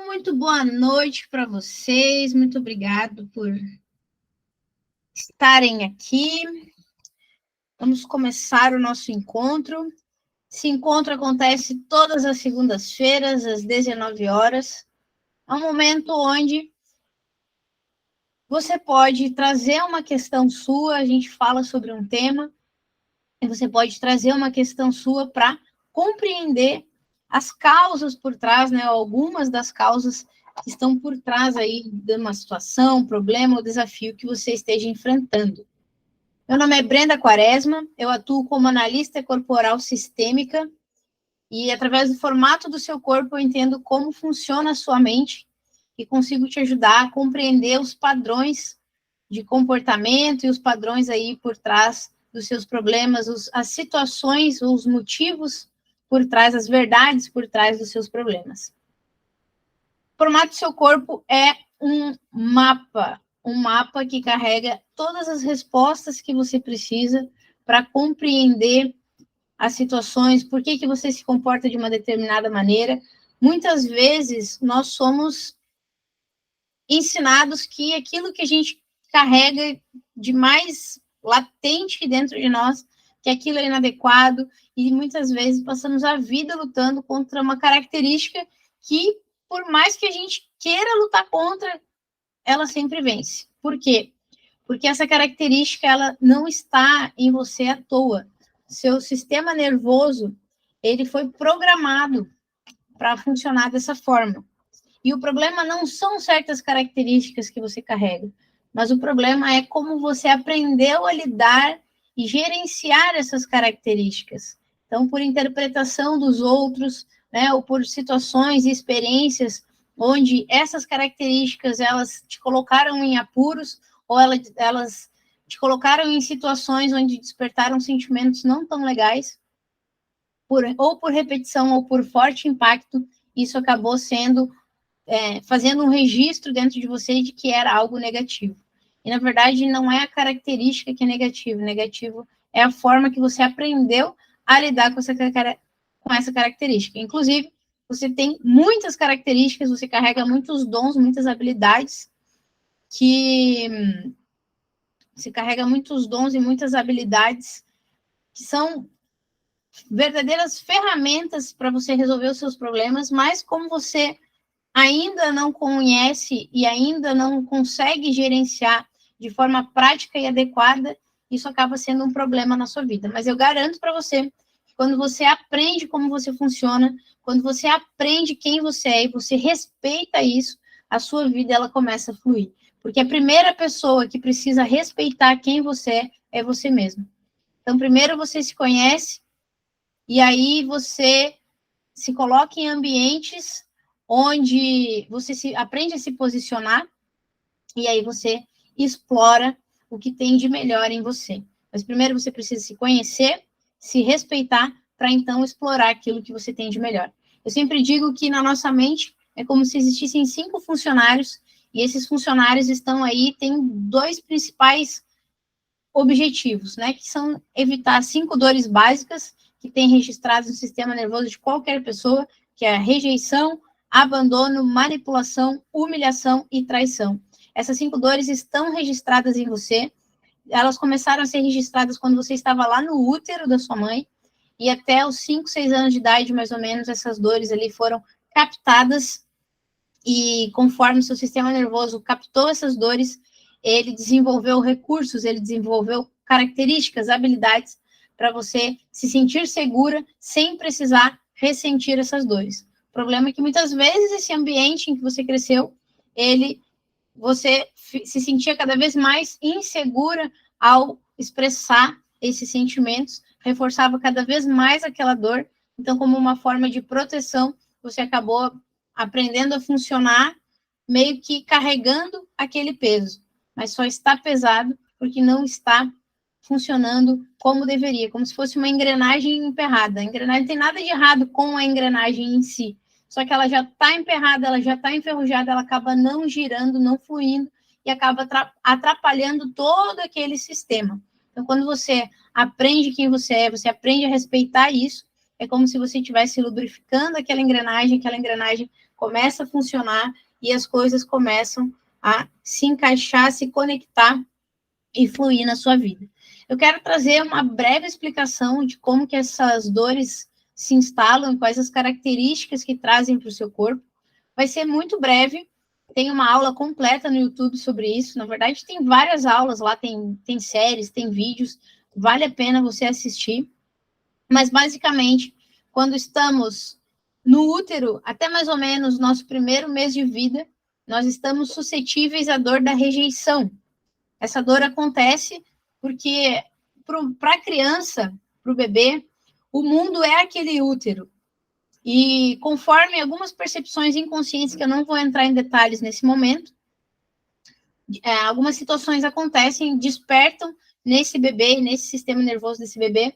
Muito boa noite para vocês, muito obrigado por estarem aqui. Vamos começar o nosso encontro. Esse encontro acontece todas as segundas-feiras, às 19 horas. É um momento onde você pode trazer uma questão sua, a gente fala sobre um tema, e você pode trazer uma questão sua para compreender as causas por trás, né? Algumas das causas que estão por trás aí de uma situação, problema ou desafio que você esteja enfrentando. Meu nome é Brenda Quaresma, eu atuo como analista corporal sistêmica e através do formato do seu corpo eu entendo como funciona a sua mente e consigo te ajudar a compreender os padrões de comportamento e os padrões aí por trás dos seus problemas, as situações, os motivos por trás, as verdades por trás dos seus problemas. O formato do seu corpo é um mapa que carrega todas as respostas que você precisa para compreender as situações, por que você se comporta de uma determinada maneira. Muitas vezes nós somos ensinados que aquilo que a gente carrega de mais latente dentro de nós, que aquilo é inadequado, e muitas vezes passamos a vida lutando contra uma característica que, por mais que a gente queira lutar contra, ela sempre vence. Por quê? Porque essa característica ela não está em você à toa. Seu sistema nervoso, ele foi programado para funcionar dessa forma. E o problema não são certas características que você carrega, mas o problema é como você aprendeu a lidar e gerenciar essas características. Então, por interpretação dos outros, né, ou por situações e experiências onde essas características elas te colocaram em apuros ou elas te colocaram em situações onde despertaram sentimentos não tão legais, ou por repetição ou por forte impacto, isso acabou sendo fazendo um registro dentro de você de que era algo negativo. E, na verdade, não é a característica que é negativo. Negativo é a forma que você aprendeu a lidar com essa característica. Inclusive, você tem muitas características, você carrega muitos dons, muitas habilidades que você carrega muitos dons e muitas habilidades que são verdadeiras ferramentas para você resolver os seus problemas, mas como você ainda não conhece e ainda não consegue gerenciar de forma prática e adequada, isso acaba sendo um problema na sua vida. Mas eu garanto para você que quando você aprende como você funciona, quando você aprende quem você é e você respeita isso, a sua vida ela começa a fluir. Porque a primeira pessoa que precisa respeitar quem você é você mesmo. Então, primeiro você se conhece e aí você se coloca em ambientes onde você aprende a se posicionar e aí você explora o que tem de melhor em você. Mas primeiro você precisa se conhecer, se respeitar, para então explorar aquilo que você tem de melhor. Eu sempre digo que na nossa mente é como se existissem 5 funcionários e esses funcionários estão aí, tem 2 principais objetivos, né, que são evitar 5 dores básicas que tem registrados no sistema nervoso de qualquer pessoa, que é a rejeição, abandono, manipulação, humilhação e traição. Essas 5 dores estão registradas em você, elas começaram a ser registradas quando você estava lá no útero da sua mãe, e até os 5, 6 anos de idade, mais ou menos, essas dores ali foram captadas, e conforme o seu sistema nervoso captou essas dores, ele desenvolveu recursos, ele desenvolveu características, habilidades para você se sentir segura sem precisar ressentir essas dores. O problema é que muitas vezes esse ambiente em que você cresceu, você se sentia cada vez mais insegura ao expressar esses sentimentos, reforçava cada vez mais aquela dor. Então, como uma forma de proteção, você acabou aprendendo a funcionar meio que carregando aquele peso, mas só está pesado porque não está funcionando como deveria, como se fosse uma engrenagem emperrada. A engrenagem não tem nada de errado com a engrenagem em si, só que ela já está emperrada, ela já está enferrujada, ela acaba não girando, não fluindo e acaba atrapalhando todo aquele sistema. Então, quando você aprende quem você é, você aprende a respeitar isso, é como se você estivesse lubrificando aquela engrenagem começa a funcionar e as coisas começam a se encaixar, se conectar e fluir na sua vida. Eu quero trazer uma breve explicação de como que essas dores se instalam, quais as características que trazem para o seu corpo. Vai ser muito breve, tem uma aula completa no YouTube sobre isso. Na verdade, tem várias aulas lá, tem séries, tem vídeos, vale a pena você assistir. Mas, basicamente, quando estamos no útero, até mais ou menos nosso primeiro mês de vida, nós estamos suscetíveis à dor da rejeição. Essa dor acontece porque, para a criança, para o bebê, o mundo é aquele útero. E conforme algumas percepções inconscientes, que eu não vou entrar em detalhes nesse momento, algumas situações acontecem, despertam nesse bebê, nesse sistema nervoso desse bebê,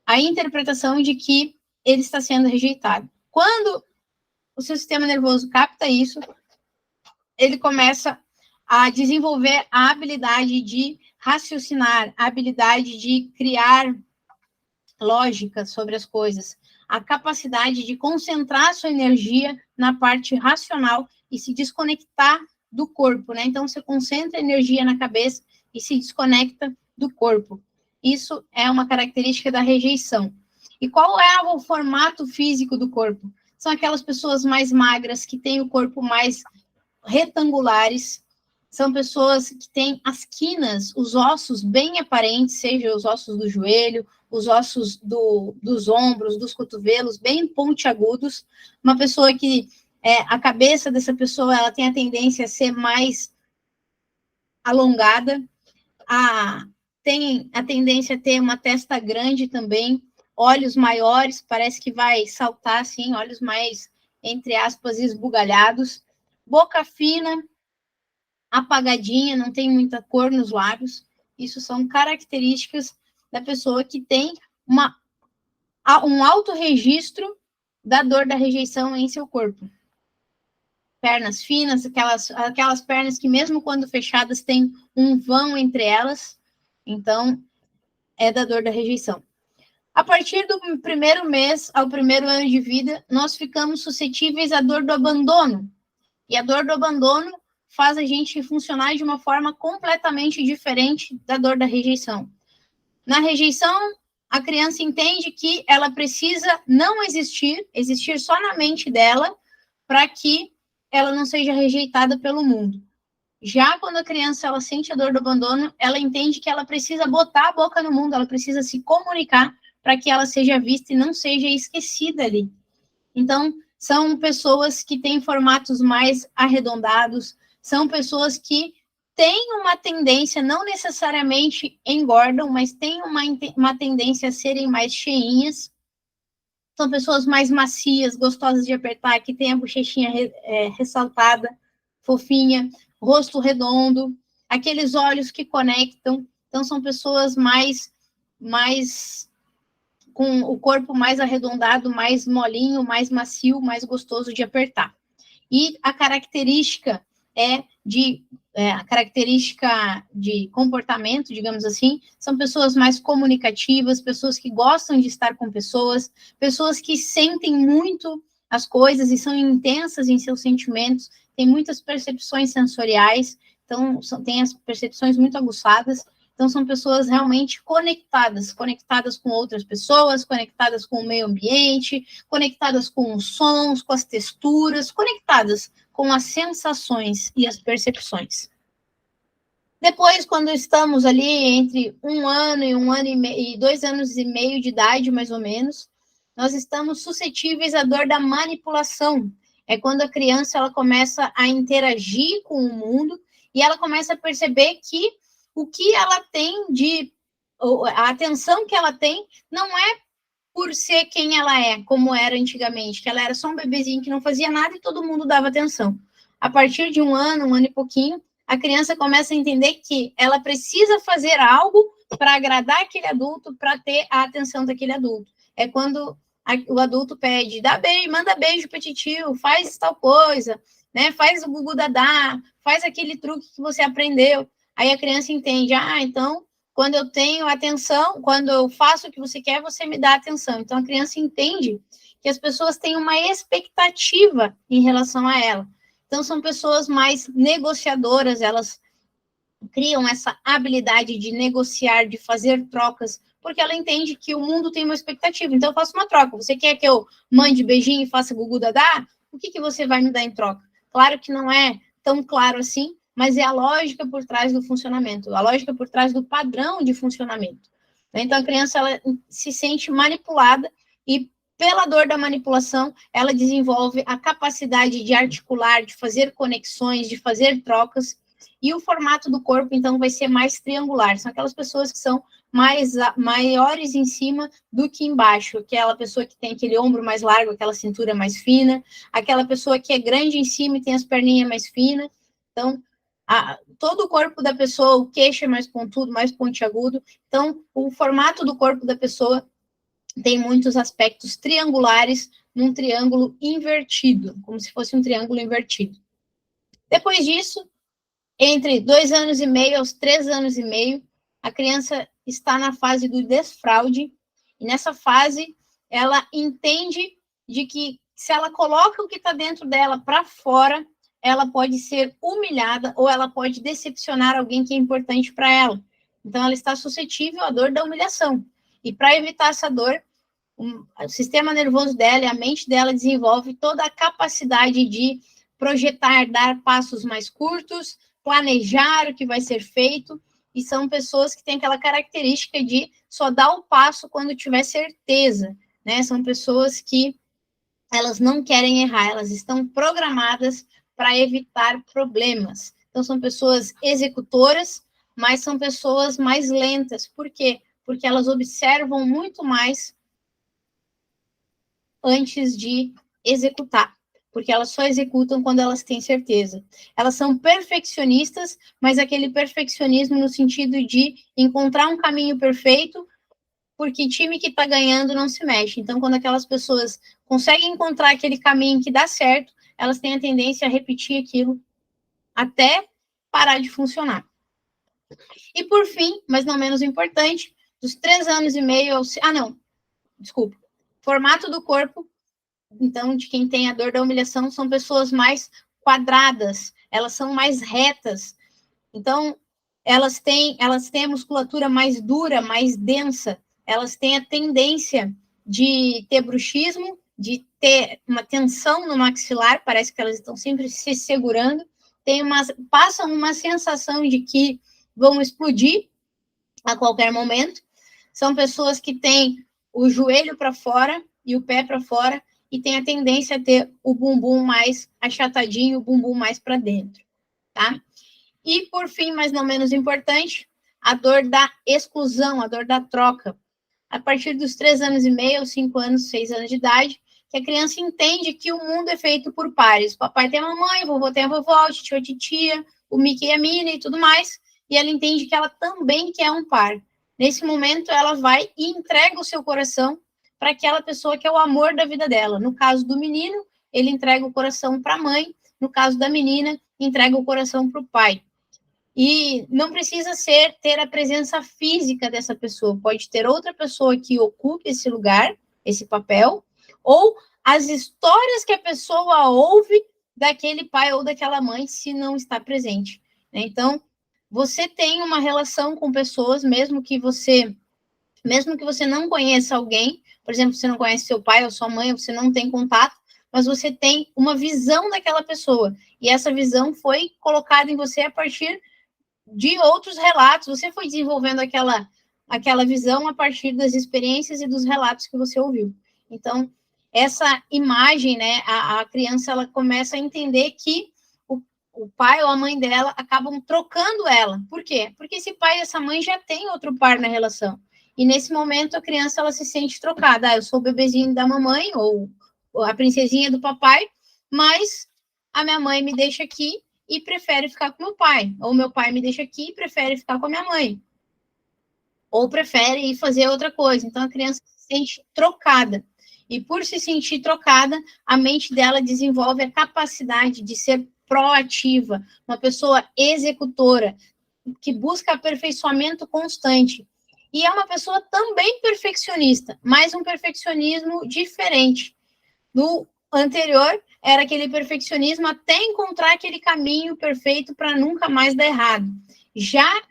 a interpretação de que ele está sendo rejeitado. Quando o seu sistema nervoso capta isso, ele começa a desenvolver a habilidade de raciocinar, a habilidade de criar lógica sobre as coisas, a capacidade de concentrar sua energia na parte racional e se desconectar do corpo, né? Então, você concentra energia na cabeça e se desconecta do corpo. Isso é uma característica da rejeição. E qual é o formato físico do corpo? São aquelas pessoas mais magras, que têm o corpo mais retangulares, são pessoas que têm as quinas, os ossos bem aparentes, seja os ossos do joelho, os ossos dos ombros, dos cotovelos, bem pontiagudos. Uma pessoa que, a cabeça dessa pessoa, ela tem a tendência a ser mais alongada, tem a tendência a ter uma testa grande também, olhos maiores, parece que vai saltar assim, olhos mais, entre aspas, esbugalhados, boca fina, apagadinha, não tem muita cor nos lábios. Isso são características da pessoa que tem um alto registro da dor da rejeição em seu corpo. Pernas finas, aquelas pernas que mesmo quando fechadas tem um vão entre elas, então é da dor da rejeição. A partir do primeiro mês ao primeiro ano de vida, nós ficamos suscetíveis à dor do abandono. E a dor do abandono faz a gente funcionar de uma forma completamente diferente da dor da rejeição. Na rejeição, a criança entende que ela precisa não existir só na mente dela, para que ela não seja rejeitada pelo mundo. Já quando a criança ela sente a dor do abandono, ela entende que ela precisa botar a boca no mundo, ela precisa se comunicar para que ela seja vista e não seja esquecida ali. Então, são pessoas que têm formatos mais arredondados, são pessoas que têm uma tendência, não necessariamente engordam, mas têm uma tendência a serem mais cheinhas. São pessoas mais macias, gostosas de apertar, que têm a bochechinha ressaltada, fofinha, rosto redondo, aqueles olhos que conectam. Então, são pessoas mais com o corpo mais arredondado, mais molinho, mais macio, mais gostoso de apertar. E a característica a característica de comportamento, digamos assim, são pessoas mais comunicativas, pessoas que gostam de estar com pessoas que sentem muito as coisas e são intensas em seus sentimentos, têm muitas percepções sensoriais, então têm as percepções muito aguçadas. Então, são pessoas realmente conectadas com outras pessoas, conectadas com o meio ambiente, conectadas com os sons, com as texturas, conectadas com as sensações e as percepções. Depois, quando estamos ali entre 1 ano e 2 anos e meio de idade, mais ou menos, nós estamos suscetíveis à dor da manipulação. É quando a criança ela começa a interagir com o mundo e ela começa a perceber que o que ela tem a atenção que ela tem não é por ser quem ela é, como era antigamente, que ela era só um bebezinho que não fazia nada e todo mundo dava atenção. A partir de 1 ano e pouquinho, a criança começa a entender que ela precisa fazer algo para agradar aquele adulto, para ter a atenção daquele adulto. É quando o adulto pede, dá beijo, manda beijo para titio, faz tal coisa, né? Faz o gugu dadá, faz aquele truque que você aprendeu. Aí a criança entende, então, quando eu tenho atenção, quando eu faço o que você quer, você me dá atenção. Então, a criança entende que as pessoas têm uma expectativa em relação a ela. Então, são pessoas mais negociadoras, elas criam essa habilidade de negociar, de fazer trocas, porque ela entende que o mundo tem uma expectativa. Então, eu faço uma troca. Você quer que eu mande beijinho e faça gugu dadá? O que você vai me dar em troca? Claro que não é tão claro assim, mas é a lógica por trás do funcionamento, a lógica por trás do padrão de funcionamento. Então, a criança ela se sente manipulada e, pela dor da manipulação, ela desenvolve a capacidade de articular, de fazer conexões, de fazer trocas, e o formato do corpo, então, vai ser mais triangular. São aquelas pessoas que são maiores em cima do que embaixo. Aquela pessoa que tem aquele ombro mais largo, aquela cintura mais fina. Aquela pessoa que é grande em cima e tem as perninhas mais finas. Então, todo o corpo da pessoa, o queixo é mais pontudo, mais pontiagudo. Então, o formato do corpo da pessoa tem muitos aspectos triangulares num triângulo invertido, como se fosse um triângulo invertido. Depois disso, entre 2 anos e meio aos 3 anos e meio, a criança está na fase do desfraude, e nessa fase ela entende de que se ela coloca o que está dentro dela para fora, ela pode ser humilhada ou ela pode decepcionar alguém que é importante para ela. Então, ela está suscetível à dor da humilhação. E para evitar essa dor, o sistema nervoso dela e a mente dela desenvolve toda a capacidade de projetar, dar passos mais curtos, planejar o que vai ser feito, e são pessoas que têm aquela característica de só dar o passo quando tiver certeza, né? São pessoas que elas não querem errar, elas estão programadas para evitar problemas. Então, são pessoas executoras, mas são pessoas mais lentas. Por quê? Porque elas observam muito mais antes de executar, porque elas só executam quando elas têm certeza. Elas são perfeccionistas, mas aquele perfeccionismo no sentido de encontrar um caminho perfeito, porque time que está ganhando não se mexe. Então, quando aquelas pessoas conseguem encontrar aquele caminho que dá certo, elas têm a tendência a repetir aquilo até parar de funcionar. E por fim, mas não menos importante, dos 3 anos e meio aos... Formato do corpo. Então, de quem tem a dor da humilhação, são pessoas mais quadradas, elas são mais retas. Então, elas têm a musculatura mais dura, mais densa, elas têm a tendência de ter bruxismo, de ter uma tensão no maxilar, parece que elas estão sempre se segurando, passam uma sensação de que vão explodir a qualquer momento. São pessoas que têm o joelho para fora e o pé para fora, e tem a tendência a ter o bumbum mais achatadinho, o bumbum mais para dentro, tá? E, por fim, mas não menos importante, a dor da exclusão, a dor da troca. A partir dos 3 anos e meio, aos 5 anos, 6 anos de idade, que a criança entende que o mundo é feito por pares. O papai tem a mamãe, o vovô tem a vovó, o tio a titia, o Mickey e a Minnie e tudo mais, e ela entende que ela também quer um par. Nesse momento, ela vai e entrega o seu coração para aquela pessoa que é o amor da vida dela. No caso do menino, ele entrega o coração para a mãe. No caso da menina, entrega o coração para o pai. E não precisa ter a presença física dessa pessoa. Pode ter outra pessoa que ocupe esse lugar, esse papel, ou as histórias que a pessoa ouve daquele pai ou daquela mãe, se não está presente. Então, você tem uma relação com pessoas, mesmo que você não conheça alguém, por exemplo, você não conhece seu pai ou sua mãe, ou você não tem contato, mas você tem uma visão daquela pessoa, e essa visão foi colocada em você a partir de outros relatos, você foi desenvolvendo aquela visão a partir das experiências e dos relatos que você ouviu. Então, essa imagem, né, a criança, ela começa a entender que o pai ou a mãe dela acabam trocando ela. Por quê? Porque esse pai e essa mãe já tem outro par na relação. E nesse momento a criança ela se sente trocada. Eu sou o bebezinho da mamãe ou a princesinha do papai, mas a minha mãe me deixa aqui e prefere ficar com meu pai. Ou meu pai me deixa aqui e prefere ficar com a minha mãe. Ou prefere ir fazer outra coisa. Então a criança se sente trocada. E por se sentir trocada, a mente dela desenvolve a capacidade de ser proativa, uma pessoa executora, que busca aperfeiçoamento constante. E é uma pessoa também perfeccionista, mas um perfeccionismo diferente. No anterior, era aquele perfeccionismo até encontrar aquele caminho perfeito para nunca mais dar errado. Já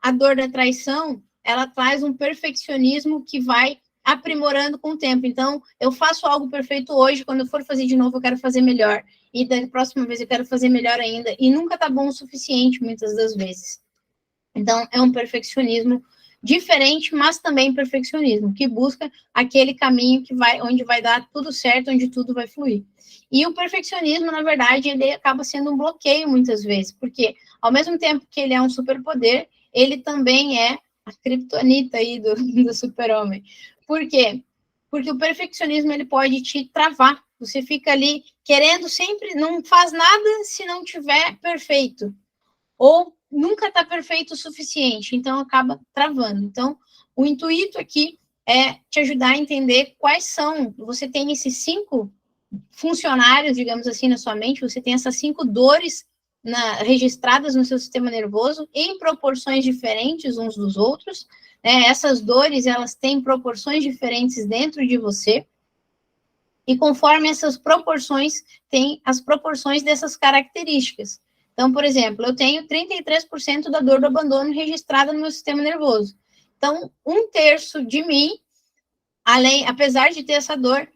a dor da traição, ela traz um perfeccionismo que vai aprimorando com o tempo. Então, eu faço algo perfeito hoje, quando eu for fazer de novo, eu quero fazer melhor. E da próxima vez eu quero fazer melhor ainda. E nunca tá bom o suficiente, muitas das vezes. Então, é um perfeccionismo diferente, mas também perfeccionismo, que busca aquele caminho que vai, onde vai dar tudo certo, onde tudo vai fluir. E o perfeccionismo, na verdade, ele acaba sendo um bloqueio muitas vezes, porque ao mesmo tempo que ele é um superpoder, ele também é a criptonita aí do super-homem. Por quê? Porque o perfeccionismo ele pode te travar. Você fica ali querendo sempre, não faz nada se não tiver perfeito. Ou nunca está perfeito o suficiente, então acaba travando. Então, o intuito aqui é te ajudar a entender quais são. Você tem esses 5 funcionários, digamos assim, na sua mente, você tem essas 5 dores registradas no seu sistema nervoso em proporções diferentes uns dos outros. Né? Essas dores, elas têm proporções diferentes dentro de você. E conforme essas proporções, tem as proporções dessas características. Então, por exemplo, eu tenho 33% da dor do abandono registrada no meu sistema nervoso. Então, 1/3 de mim, apesar de ter essa dor,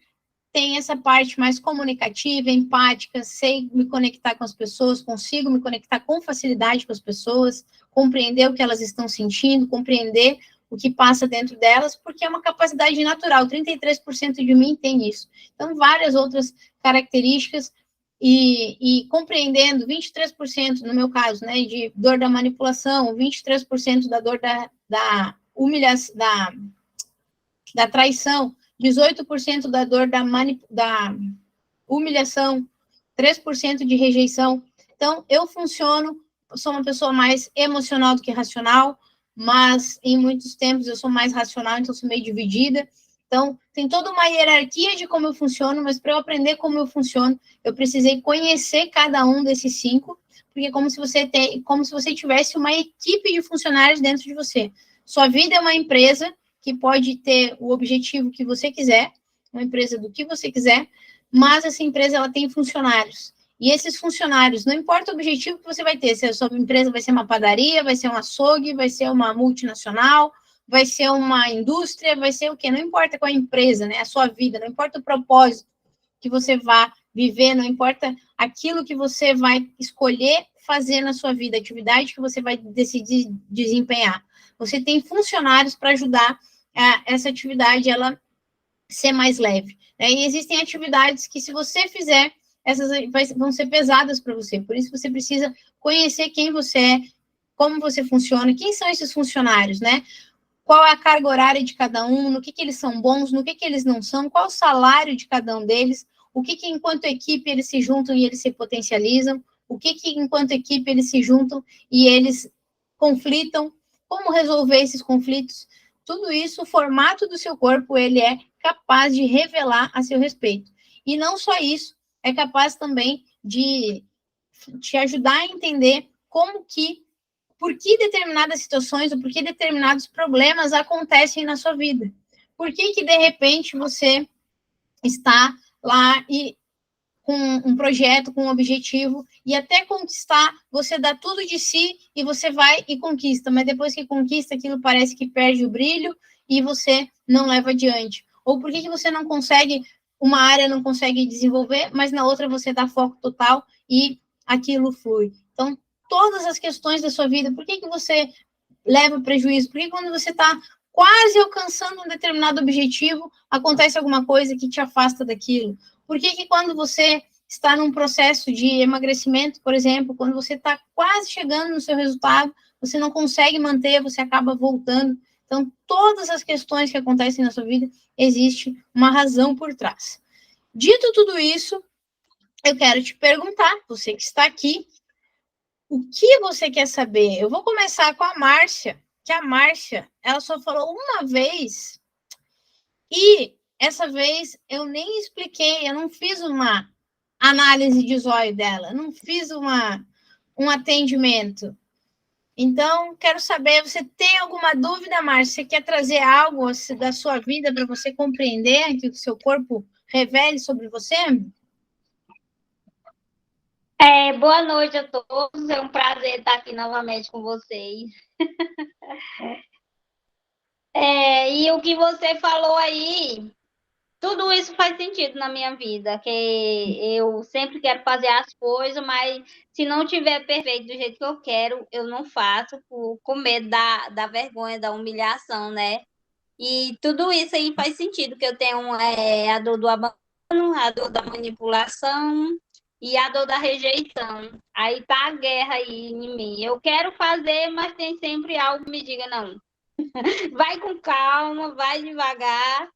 tem essa parte mais comunicativa, empática, sei me conectar com as pessoas, consigo me conectar com facilidade com as pessoas, compreender o que elas estão sentindo, compreender o que passa dentro delas, porque é uma capacidade natural, 33% de mim tem isso. Então, várias outras características, e compreendendo 23%, no meu caso, né, de dor da manipulação, 23% da dor da humilhação, da traição, 18% da dor da humilhação, 3% de rejeição. Então, eu sou uma pessoa mais emocional do que racional, mas em muitos tempos eu sou mais racional, então sou meio dividida. Então, tem toda uma hierarquia de como eu funciono, mas para eu aprender como eu funciono, eu precisei conhecer cada um desses 5, porque é como se você tivesse uma equipe de funcionários dentro de você. Sua vida é uma empresa que pode ter o objetivo que você quiser, uma empresa do que você quiser, mas essa empresa ela tem funcionários. E esses funcionários, não importa o objetivo que você vai ter, se a sua empresa vai ser uma padaria, vai ser um açougue, vai ser uma multinacional, vai ser uma indústria, vai ser o quê? Não importa qual é a empresa, né? A sua vida, não importa o propósito que você vá viver, não importa aquilo que você vai escolher fazer na sua vida, a atividade que você vai decidir desempenhar. Você tem funcionários para ajudar essa atividade ela ser mais leve. Né? E existem atividades que, se você fizer, essas vão ser pesadas para você. Por isso, você precisa conhecer quem você é, como você funciona, quem são esses funcionários, né? Qual é a carga horária de cada um, no que eles são bons, no que eles não são, qual o salário de cada um deles, o que enquanto equipe, eles se juntam e eles se potencializam, o que enquanto equipe, eles se juntam e eles conflitam, como resolver esses conflitos. Tudo isso, o formato do seu corpo, ele é capaz de revelar a seu respeito. E não só isso, é capaz também de te ajudar a entender por que determinadas situações ou por que determinados problemas acontecem na sua vida. Por que de repente você está lá e com um projeto, com um objetivo, e até conquistar, você dá tudo de si e você vai e conquista, mas depois que conquista, aquilo parece que perde o brilho e você não leva adiante. Ou por que você não consegue, uma área não consegue desenvolver, mas na outra você dá foco total e aquilo flui. Então, todas as questões da sua vida, por que você leva prejuízo? Por que quando você está quase alcançando um determinado objetivo, acontece alguma coisa que te afasta daquilo? Por que quando você está num processo de emagrecimento, por exemplo, quando você está quase chegando no seu resultado, você não consegue manter, você acaba voltando? Então, todas as questões que acontecem na sua vida, existe uma razão por trás. Dito tudo isso, eu quero te perguntar, você que está aqui, o que você quer saber? Eu vou começar com a Márcia, que a Márcia, ela só falou uma vez, e essa vez eu nem expliquei, eu não fiz uma análise de zóio dela, não fiz um atendimento. Então, quero saber, você tem alguma dúvida, Márcia? Você quer trazer algo da sua vida para você compreender que o seu corpo revele sobre você. Boa noite a todos, é um prazer estar aqui novamente com vocês. E o que você falou aí, tudo isso faz sentido na minha vida, que eu sempre quero fazer as coisas, mas se não tiver perfeito do jeito que eu quero, eu não faço, com medo da vergonha, da humilhação, né? E tudo isso aí faz sentido, que eu tenho a dor do abandono, a dor da manipulação e a dor da rejeição. Aí tá a guerra aí em mim. Eu quero fazer, mas tem sempre algo que me diga, não, vai com calma, vai devagar.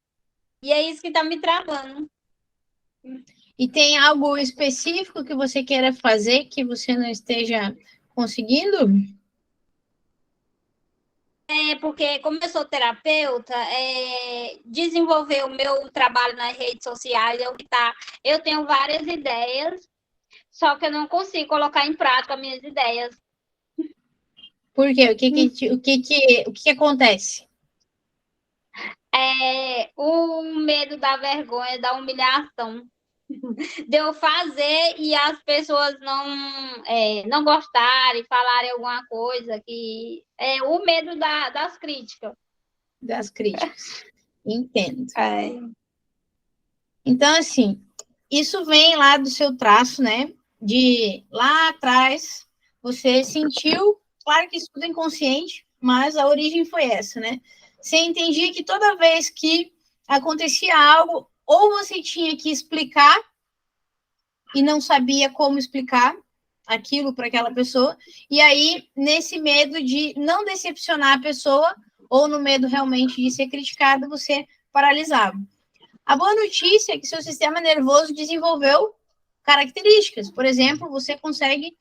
E é isso que tá me travando. E tem algo específico que você queira fazer que você não esteja conseguindo? Porque como eu sou terapeuta, desenvolver o meu trabalho nas redes sociais, eu tenho várias ideias, só que eu não consigo colocar em prática as minhas ideias. Por quê? O que acontece? O medo da vergonha, da humilhação, de eu fazer e as pessoas não gostarem, falarem alguma coisa, que é o medo das críticas. Das críticas. Entendo. É. Então, assim, isso vem lá do seu traço, né? De lá atrás, você sentiu, claro que isso tudo é inconsciente, mas a origem foi essa, né? Você entendia que toda vez que acontecia algo, ou você tinha que explicar e não sabia como explicar aquilo para aquela pessoa, e aí, nesse medo de não decepcionar a pessoa, ou no medo realmente de ser criticado, você paralisava. A boa notícia é que seu sistema nervoso desenvolveu características. Por exemplo, você consegue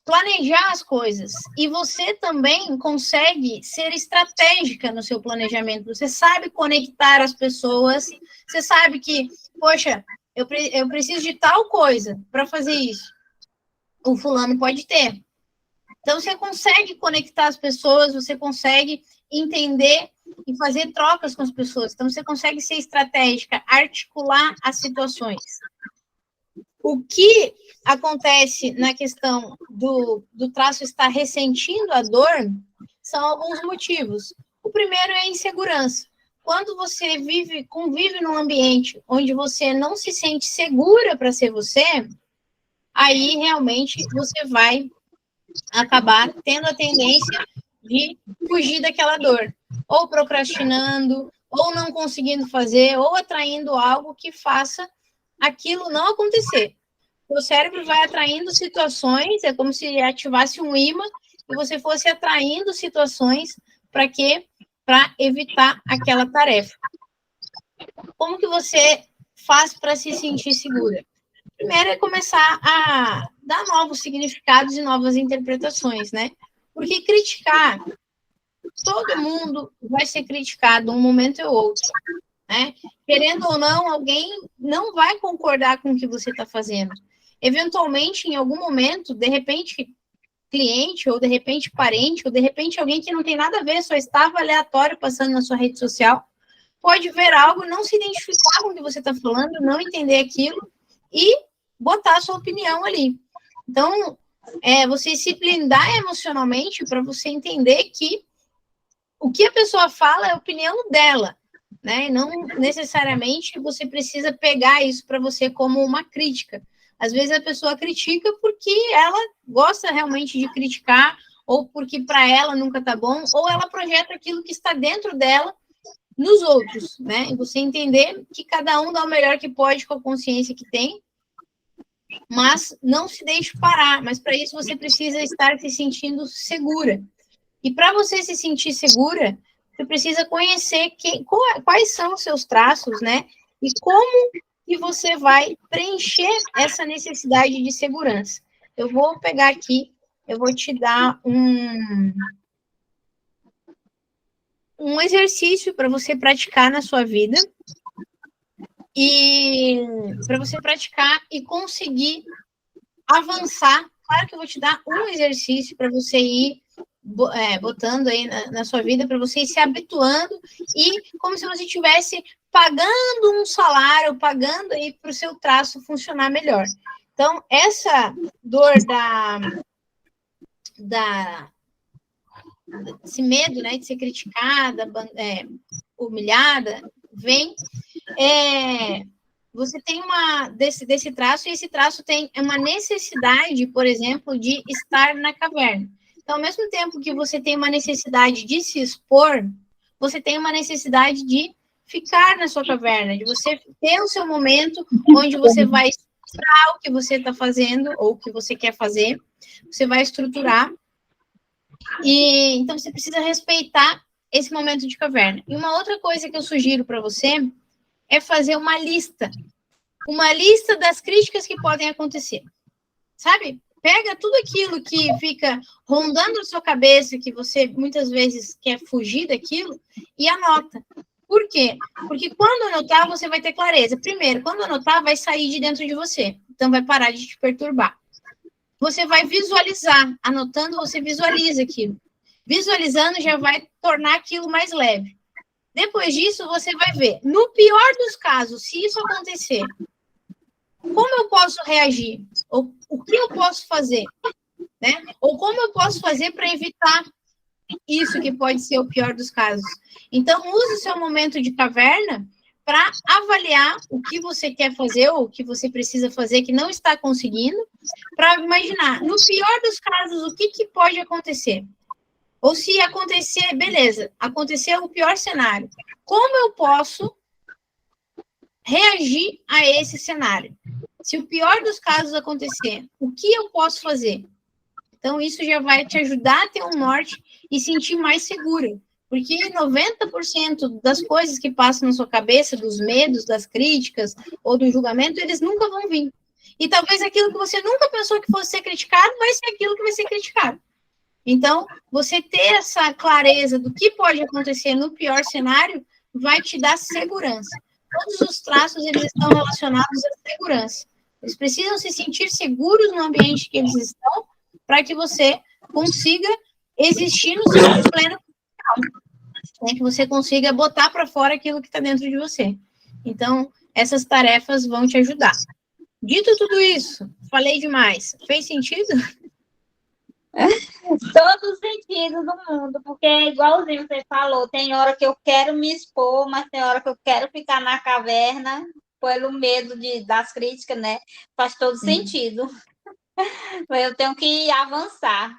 planejar as coisas e você também consegue ser estratégica no seu planejamento. Você sabe conectar as pessoas, você sabe que, poxa, eu preciso de tal coisa para fazer isso. O fulano pode ter. Então, você consegue conectar as pessoas, você consegue entender e fazer trocas com as pessoas. Então, você consegue ser estratégica, articular as situações. O que acontece na questão do traço estar ressentindo a dor são alguns motivos. O primeiro é a insegurança. Quando você convive num ambiente onde você não se sente segura para ser você, aí realmente você vai acabar tendo a tendência de fugir daquela dor, ou procrastinando, ou não conseguindo fazer, ou atraindo algo que faça aquilo não acontecer. O cérebro vai atraindo situações, é como se ativasse um imã e você fosse atraindo situações para quê? Para evitar aquela tarefa. Como que você faz para se sentir segura? Primeiro é começar a dar novos significados e novas interpretações, né? Porque criticar, todo mundo vai ser criticado um momento ou outro, né? Querendo ou não, alguém não vai concordar com o que você está fazendo. Eventualmente, em algum momento, de repente, cliente, ou de repente parente, ou de repente alguém que não tem nada a ver, só estava aleatório passando na sua rede social, pode ver algo, não se identificar com o que você está falando, não entender aquilo e botar a sua opinião ali. Então, você se blindar emocionalmente para você entender que o que a pessoa fala é a opinião dela, né? E não necessariamente você precisa pegar isso para você como uma crítica. Às vezes a pessoa critica porque ela gosta realmente de criticar, ou porque para ela nunca tá bom, ou ela projeta aquilo que está dentro dela nos outros, né? E você entender que cada um dá o melhor que pode com a consciência que tem, mas não se deixe parar. Mas para isso você precisa estar se sentindo segura. E para você se sentir segura, você precisa conhecer quais são os seus traços, né? E como que você vai preencher essa necessidade de segurança. Eu vou pegar aqui, eu vou te dar um exercício para você praticar na sua vida e para você praticar e conseguir avançar. Claro que eu vou te dar um exercício para você ir botando aí na sua vida para você ir se habituando e como se você estivesse pagando um salário, pagando aí para o seu traço funcionar melhor. Então, essa dor esse medo, né, de ser criticada, humilhada, vem você tem desse traço, e esse traço tem uma necessidade, por exemplo, de estar na caverna. Então, ao mesmo tempo que você tem uma necessidade de se expor, você tem uma necessidade de ficar na sua caverna, de você ter o seu momento onde você vai estruturar o que você está fazendo, ou o que você quer fazer, você vai estruturar, e então você precisa respeitar esse momento de caverna. E uma outra coisa que eu sugiro para você é fazer uma lista das críticas que podem acontecer, sabe? Pega tudo aquilo que fica rondando a sua cabeça, que você muitas vezes quer fugir daquilo, e anota. Por quê? Porque quando anotar, você vai ter clareza. Primeiro, quando anotar, vai sair de dentro de você, então vai parar de te perturbar. Você vai visualizar, anotando, você visualiza aquilo. Visualizando já vai tornar aquilo mais leve. Depois disso, você vai ver. No pior dos casos, se isso acontecer, como eu posso reagir? Ou o que eu posso fazer? Né? Ou como eu posso fazer para evitar isso que pode ser o pior dos casos? Então, use o seu momento de caverna para avaliar o que você quer fazer ou o que você precisa fazer que não está conseguindo, para imaginar, no pior dos casos, o que pode acontecer? Ou se acontecer, beleza, aconteceu o pior cenário. Como eu posso reagir a esse cenário? Se o pior dos casos acontecer, o que eu posso fazer? Então, isso já vai te ajudar a ter um norte e sentir mais segura. Porque 90% das coisas que passam na sua cabeça, dos medos, das críticas ou do julgamento, eles nunca vão vir. E talvez aquilo que você nunca pensou que fosse ser criticado, vai ser aquilo que vai ser criticado. Então, você ter essa clareza do que pode acontecer no pior cenário vai te dar segurança. Todos os traços, eles estão relacionados à segurança. Eles precisam se sentir seguros no ambiente que eles estão para que você consiga existir no seu pleno potencial, né? Que você consiga botar para fora aquilo que está dentro de você. Então, essas tarefas vão te ajudar. Dito tudo isso, falei demais. Fez sentido? Todo sentido do mundo, porque é igualzinho você falou, tem hora que eu quero me expor, mas tem hora que eu quero ficar na caverna pelo medo das críticas, né? Faz todo sentido. Eu tenho que avançar.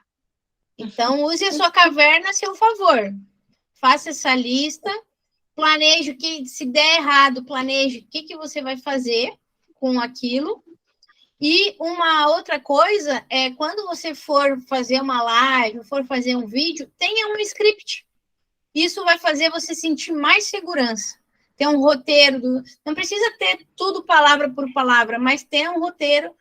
Então, use a sua caverna a seu favor. Faça essa lista, planeje que, se der errado, planeje o que você vai fazer com aquilo. E uma outra coisa é, quando você for fazer uma live, for fazer um vídeo, tenha um script. Isso vai fazer você sentir mais segurança. Ter um roteiro, não precisa ter tudo palavra por palavra, mas ter um roteiro,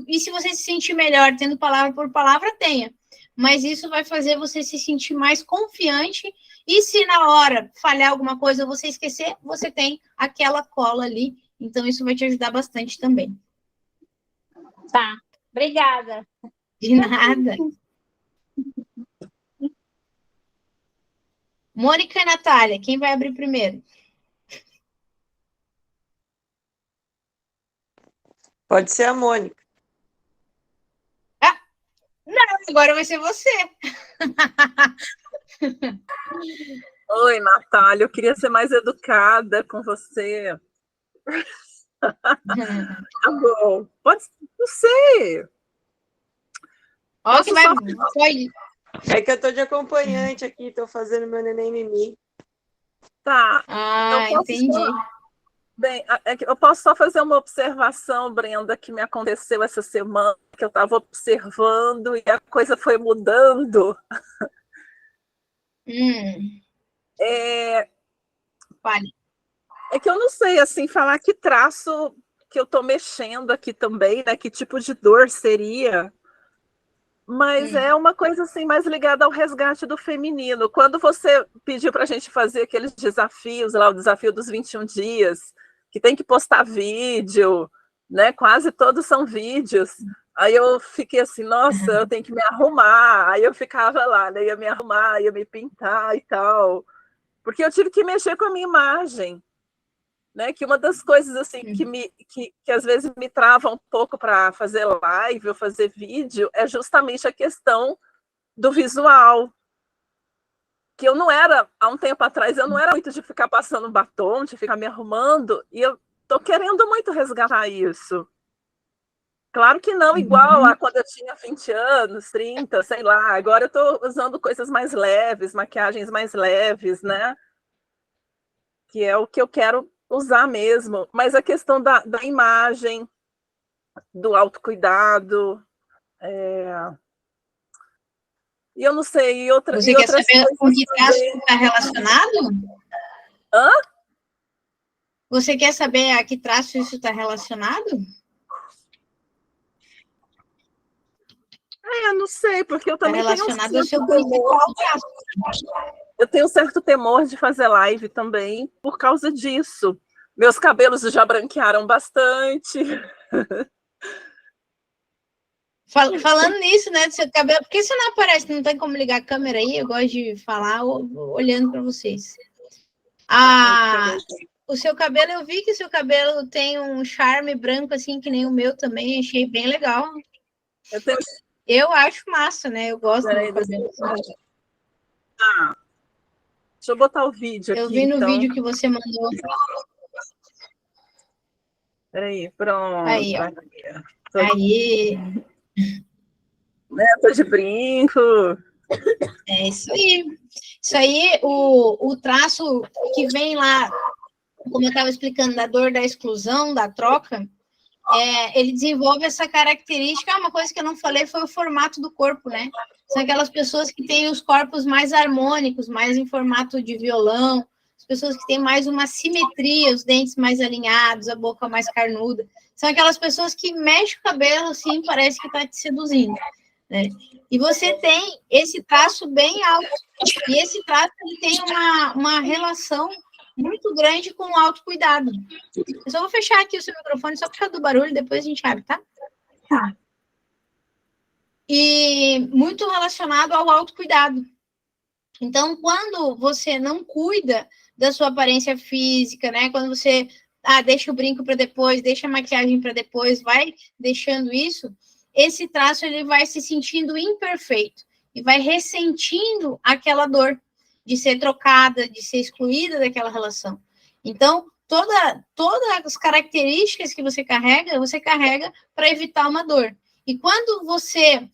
e se você se sentir melhor tendo palavra por palavra, tenha. Mas isso vai fazer você se sentir mais confiante, e se na hora falhar alguma coisa, você esquecer, você tem aquela cola ali, então isso vai te ajudar bastante também. Tá, obrigada. De nada. Mônica e Natália, quem vai abrir primeiro? Pode ser a Mônica. Ah, não, agora vai ser você. Oi, Natália, eu queria ser mais educada com você. Tá bom, pode, não sei. Ó, que vai. É que eu tô de acompanhante aqui, tô fazendo meu neném mimi. Tá. Ah, entendi. Bem, eu posso só fazer uma observação, Brenda, que me aconteceu essa semana, que eu estava observando e a coisa foi mudando. Vale. É que eu não sei, assim, falar que traço que eu estou mexendo aqui também, né? Que tipo de dor seria. Mas é uma coisa assim mais ligada ao resgate do feminino. Quando você pediu para a gente fazer aqueles desafios lá, o desafio dos 21 dias, que tem que postar vídeo, né? Quase todos são vídeos. Aí eu fiquei assim, nossa, eu tenho que me arrumar. Aí eu ficava lá, né? Ia me arrumar, ia me pintar e tal. Porque eu tive que mexer com a minha imagem, né? Que uma das coisas assim que às vezes me trava um pouco para fazer live ou fazer vídeo é justamente a questão do visual. Que eu não era, há um tempo atrás, eu não era muito de ficar passando batom, de ficar me arrumando, e eu tô querendo muito resgatar isso. Claro que não igual a quando eu tinha 20 anos, 30, sei lá. Agora eu tô usando coisas mais leves, maquiagens mais leves, né? Que é o que eu quero usar mesmo. Mas a questão da imagem, do autocuidado, e eu não sei, Você e quer outras saber coisas com que traço também. está relacionado? Hã? Você quer saber a que traço isso está relacionado? Eu não sei, porque eu Está também tenho um relacionado ao seu certo temor. principal traço. Eu tenho um certo temor de fazer live também por causa disso. Meus cabelos já branquearam bastante. Falando nisso, né, do seu cabelo, por que você não aparece? Não tem como ligar a câmera aí? Eu gosto de falar olhando para vocês. O seu cabelo, eu vi que o seu cabelo tem um charme branco, assim, que nem o meu também. Achei bem legal. Eu acho massa, né? Eu gosto do meu cabelo. Deixa eu botar o vídeo aqui, eu vi no então. vídeo que você mandou. Peraí, pronto. Aí, ó. Aí. Né, tô de brinco. É isso aí. Isso aí, o traço que vem lá, como eu estava explicando, da dor da exclusão, da troca, ele desenvolve essa característica. Uma coisa que eu não falei foi o formato do corpo, né? São aquelas pessoas que têm os corpos mais harmônicos, mais em formato de violão, as pessoas que têm mais uma simetria, os dentes mais alinhados, a boca mais carnuda. São aquelas pessoas que mexem o cabelo, assim, parece que está te seduzindo, né? E você tem esse traço bem alto. E esse traço ele tem uma relação muito grande com o autocuidado. Eu só vou fechar aqui o seu microfone só por causa do barulho, depois a gente abre, tá? Tá. E muito relacionado ao autocuidado. Então, quando você não cuida da sua aparência física, né? Quando você deixa o brinco para depois, deixa a maquiagem para depois, vai deixando isso, esse traço ele vai se sentindo imperfeito e vai ressentindo aquela dor de ser trocada, de ser excluída daquela relação. Então, todas as características que você carrega para evitar uma dor. E quando você,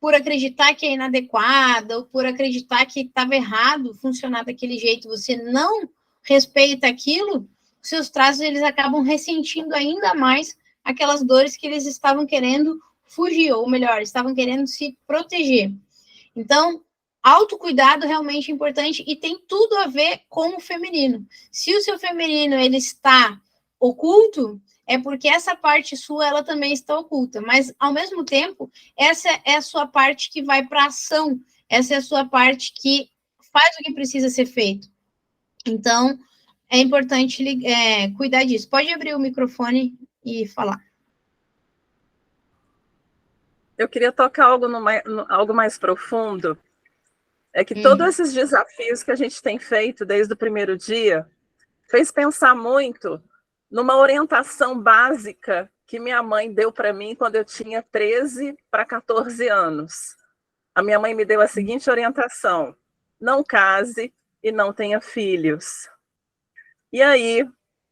por acreditar que é inadequada, ou por acreditar que estava errado funcionar daquele jeito, você não respeita aquilo, seus traços eles acabam ressentindo ainda mais aquelas dores que eles estavam querendo fugir, ou melhor, estavam querendo se proteger. Então, autocuidado realmente é importante e tem tudo a ver com o feminino. Se o seu feminino ele está oculto, é porque essa parte sua ela também está oculta, mas ao mesmo tempo, essa é a sua parte que vai para a ação, essa é a sua parte que faz o que precisa ser feito. Então, é importante cuidar disso. Pode abrir o microfone e falar. Eu queria tocar algo mais profundo. É que todos esses desafios que a gente tem feito desde o primeiro dia fez pensar muito numa orientação básica que minha mãe deu para mim quando eu tinha 13 para 14 anos. A minha mãe me deu a seguinte orientação: não case e não tenha filhos. E aí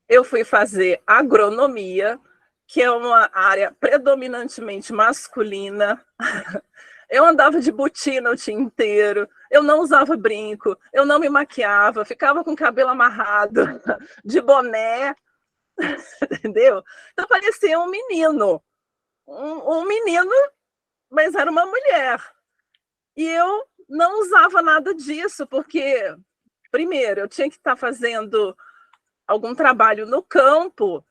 eu fui fazer agronomia, que é uma área predominantemente masculina. Eu andava de botina o dia inteiro, eu não usava brinco, eu não me maquiava, ficava com o cabelo amarrado, de boné, entendeu? Então parecia um menino, um menino, mas era uma mulher. E eu não usava nada disso, porque, primeiro, eu tinha que estar fazendo algum trabalho no campo,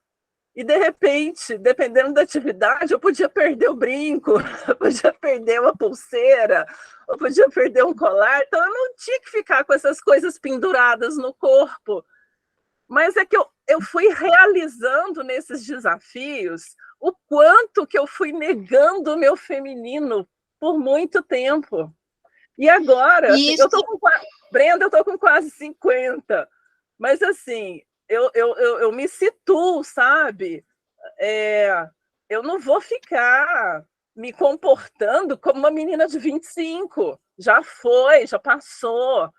e, de repente, dependendo da atividade, eu podia perder o brinco, eu podia perder uma pulseira, eu podia perder um colar. Então, eu não tinha que ficar com essas coisas penduradas no corpo. Mas é que eu fui realizando nesses desafios o quanto que eu fui negando o meu feminino por muito tempo. E agora, assim, Isso. Brenda, eu tô com quase 50, mas assim, eu me situo, sabe? Eu não vou ficar me comportando como uma menina de 25. Já foi, já passou.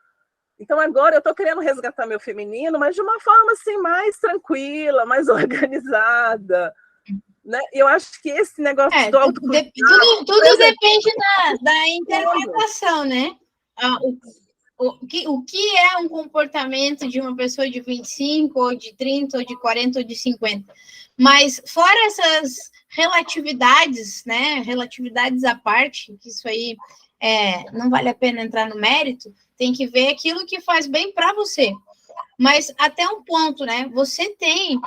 Então agora eu estou querendo resgatar meu feminino, mas de uma forma assim mais tranquila, mais organizada, né? Eu acho que esse negócio do autocuidado... Tudo depende da interpretação, né? O que é um comportamento de uma pessoa de 25, ou de 30, ou de 40, ou de 50? Mas fora essas relatividades, né? Relatividades à parte, que isso aí não vale a pena entrar no mérito, tem que ver aquilo que faz bem para você. Mas até um ponto, né? Você tem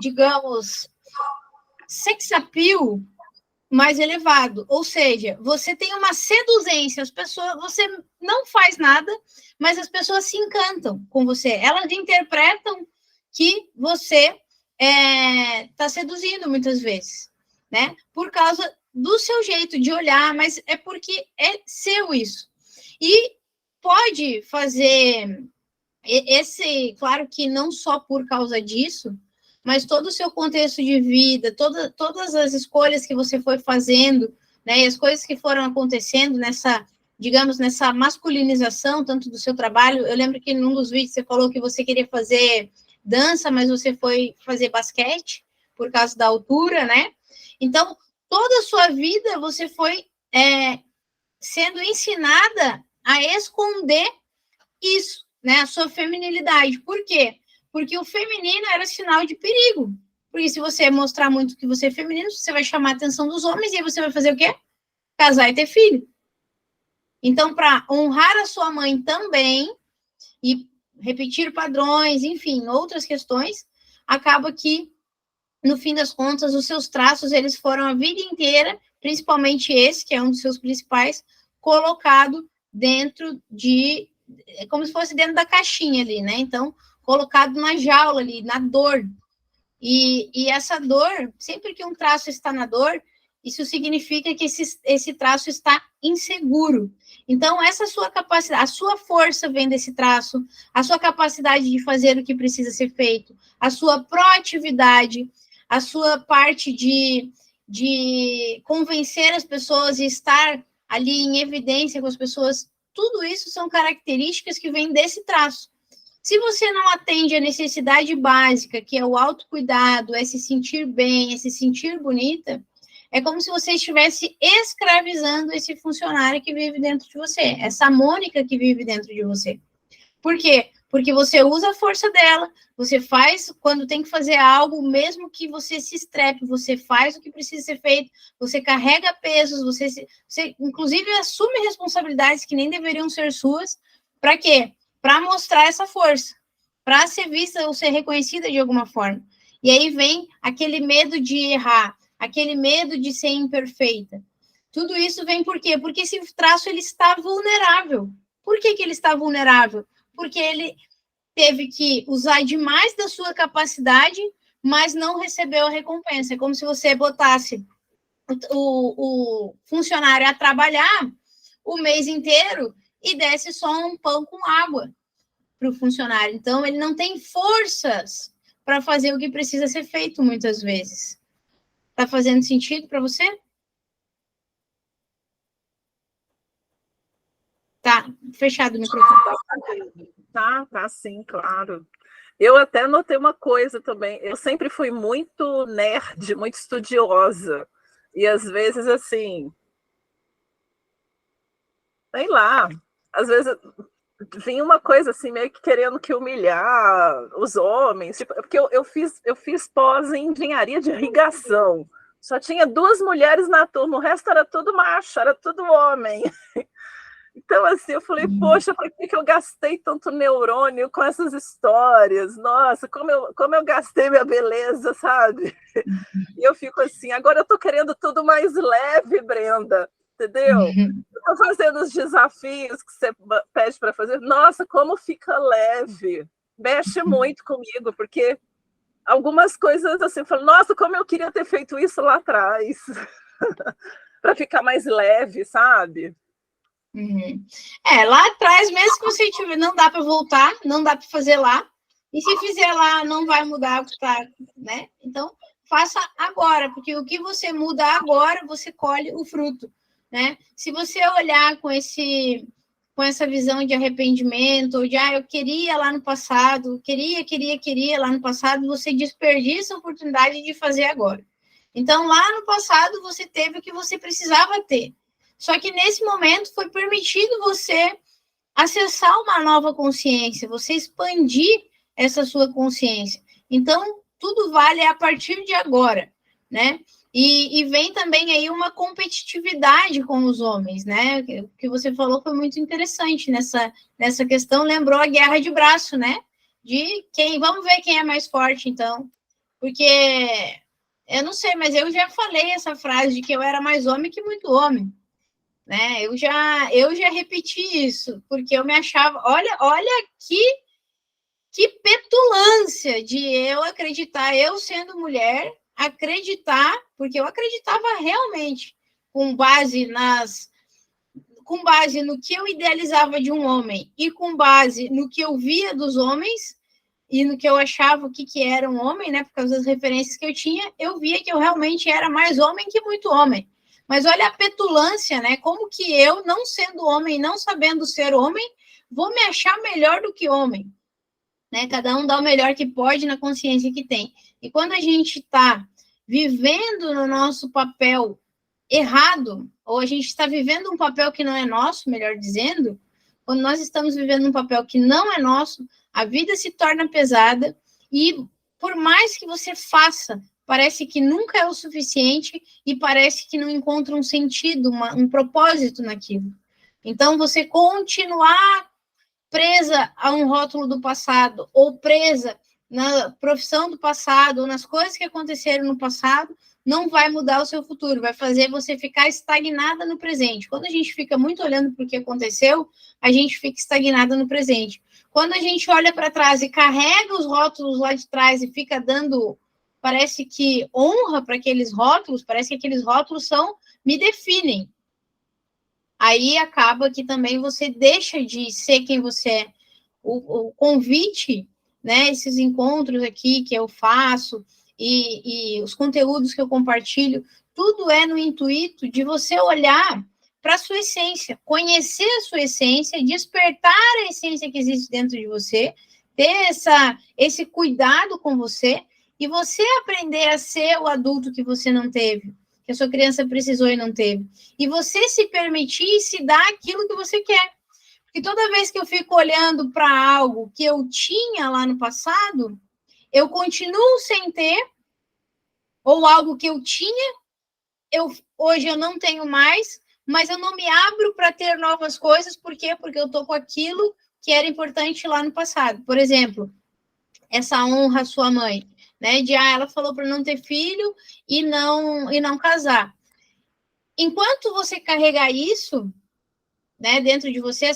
digamos, sex appeal mais elevado, ou seja, você tem uma seduzência, as pessoas, você não faz nada, mas as pessoas se encantam com você, elas interpretam que você está seduzindo muitas vezes, né? Por causa do seu jeito de olhar, mas é porque é seu isso. E pode fazer claro que não só por causa disso, mas todo o seu contexto de vida, todas as escolhas que você foi fazendo, né, e as coisas que foram acontecendo nessa masculinização, tanto do seu trabalho. Eu lembro que num dos vídeos você falou que você queria fazer dança, mas você foi fazer basquete por causa da altura, né? Então, toda a sua vida você foi sendo ensinada a esconder isso, né? A sua feminilidade. Por quê? Porque o feminino era sinal de perigo. Porque se você mostrar muito que você é feminino, você vai chamar a atenção dos homens e aí você vai fazer o quê? Casar e ter filho. Então, para honrar a sua mãe também e repetir padrões, enfim, outras questões, acaba que, no fim das contas, os seus traços, eles foram a vida inteira, principalmente esse, que é um dos seus principais, colocado dentro de... como se fosse dentro da caixinha ali, né? Então, colocado na jaula ali, na dor. E essa dor, sempre que um traço está na dor, isso significa que esse traço está inseguro. Então, essa sua capacidade, a sua força vem desse traço, a sua capacidade de fazer o que precisa ser feito, a sua proatividade, a sua parte de convencer as pessoas e estar ali em evidência com as pessoas, tudo isso são características que vêm desse traço. Se você não atende a necessidade básica, que é o autocuidado, é se sentir bem, é se sentir bonita, é como se você estivesse escravizando esse funcionário que vive dentro de você, essa Mônica que vive dentro de você. Por quê? Porque você usa a força dela, você faz, quando tem que fazer algo, mesmo que você se estrepe, você faz o que precisa ser feito, você carrega pesos, você inclusive assume responsabilidades que nem deveriam ser suas. Para quê? Para mostrar essa força, para ser vista ou ser reconhecida de alguma forma. E aí vem aquele medo de errar, aquele medo de ser imperfeita. Tudo isso vem por quê? Porque esse traço ele está vulnerável. Por que ele está vulnerável? Porque ele teve que usar demais da sua capacidade, mas não recebeu a recompensa. É como se você botasse o funcionário a trabalhar o mês inteiro e desse só um pão com água para o funcionário. Então, ele não tem forças para fazer o que precisa ser feito muitas vezes. Está fazendo sentido para você? Tá fechado o microfone. Tá sim, claro. Eu até notei uma coisa também. Eu sempre fui muito nerd, muito estudiosa. E às vezes, assim, sei lá, às vezes vinha uma coisa assim, meio que querendo que humilhar os homens. Tipo, porque eu fiz pós em engenharia de irrigação. Só tinha 2 mulheres na turma, o resto era tudo macho, era tudo homem. Então, assim, eu falei, poxa, por que eu gastei tanto neurônio com essas histórias? Nossa, como eu gastei minha beleza, sabe? E eu fico assim, agora eu tô querendo tudo mais leve, Brenda, entendeu? Eu tô fazendo os desafios que você pede para fazer. Nossa, como fica leve, mexe muito comigo, porque algumas coisas assim, eu falo, nossa, como eu queria ter feito isso lá atrás, para ficar mais leve, sabe? Uhum. Lá atrás, mesmo que você tiver, não dá para voltar, não dá para fazer lá, e se fizer lá, não vai mudar o que está, né? Então, faça agora, porque o que você muda agora, você colhe o fruto, né? Se você olhar com essa visão de arrependimento, ou de, eu queria lá no passado, queria lá no passado, você desperdiça a oportunidade de fazer agora. Então, lá no passado, você teve o que você precisava ter. Só que nesse momento foi permitido você acessar uma nova consciência, você expandir essa sua consciência. Então, tudo vale a partir de agora, né? E vem também aí uma competitividade com os homens, né? O que você falou foi muito interessante nessa questão, lembrou a guerra de braço, né? Vamos ver quem é mais forte, então. Porque, eu não sei, mas eu já falei essa frase de que eu era mais homem que muito homem. Né? Eu já repeti isso, porque eu me achava, olha que petulância de eu acreditar, eu sendo mulher, acreditar, porque eu acreditava realmente com base no que eu idealizava de um homem e com base no que eu via dos homens e no que eu achava o que era um homem, né? Por causa das referências que eu tinha, eu via que eu realmente era mais homem que muito homem. Mas olha a petulância, né? Como que eu, não sendo homem, não sabendo ser homem, vou me achar melhor do que homem, né? Cada um dá o melhor que pode na consciência que tem. E quando a gente está vivendo no nosso papel errado, ou a gente está vivendo um papel que não é nosso, melhor dizendo, quando nós estamos vivendo um papel que não é nosso, a vida se torna pesada e por mais que você faça, parece que nunca é o suficiente e parece que não encontra um sentido, um propósito naquilo. Então, você continuar presa a um rótulo do passado ou presa na profissão do passado ou nas coisas que aconteceram no passado, não vai mudar o seu futuro, vai fazer você ficar estagnada no presente. Quando a gente fica muito olhando para o que aconteceu, a gente fica estagnada no presente. Quando a gente olha para trás e carrega os rótulos lá de trás e fica dando, parece que honra para aqueles rótulos, parece que aqueles rótulos me definem. Aí acaba que também você deixa de ser quem você é. O convite, né, esses encontros aqui que eu faço e os conteúdos que eu compartilho, tudo é no intuito de você olhar para a sua essência, conhecer a sua essência, despertar a essência que existe dentro de você, ter esse cuidado com você e você aprender a ser o adulto que você não teve, que a sua criança precisou e não teve. E você se permitir e se dar aquilo que você quer. Porque toda vez que eu fico olhando para algo que eu tinha lá no passado, eu continuo sem ter, ou algo que eu tinha, hoje eu não tenho mais, mas eu não me abro para ter novas coisas. Por quê? Porque eu estou com aquilo que era importante lá no passado. Por exemplo, essa honra à sua mãe, né? Ela falou para não ter filho e não casar. Enquanto você carregar isso, né, dentro de você,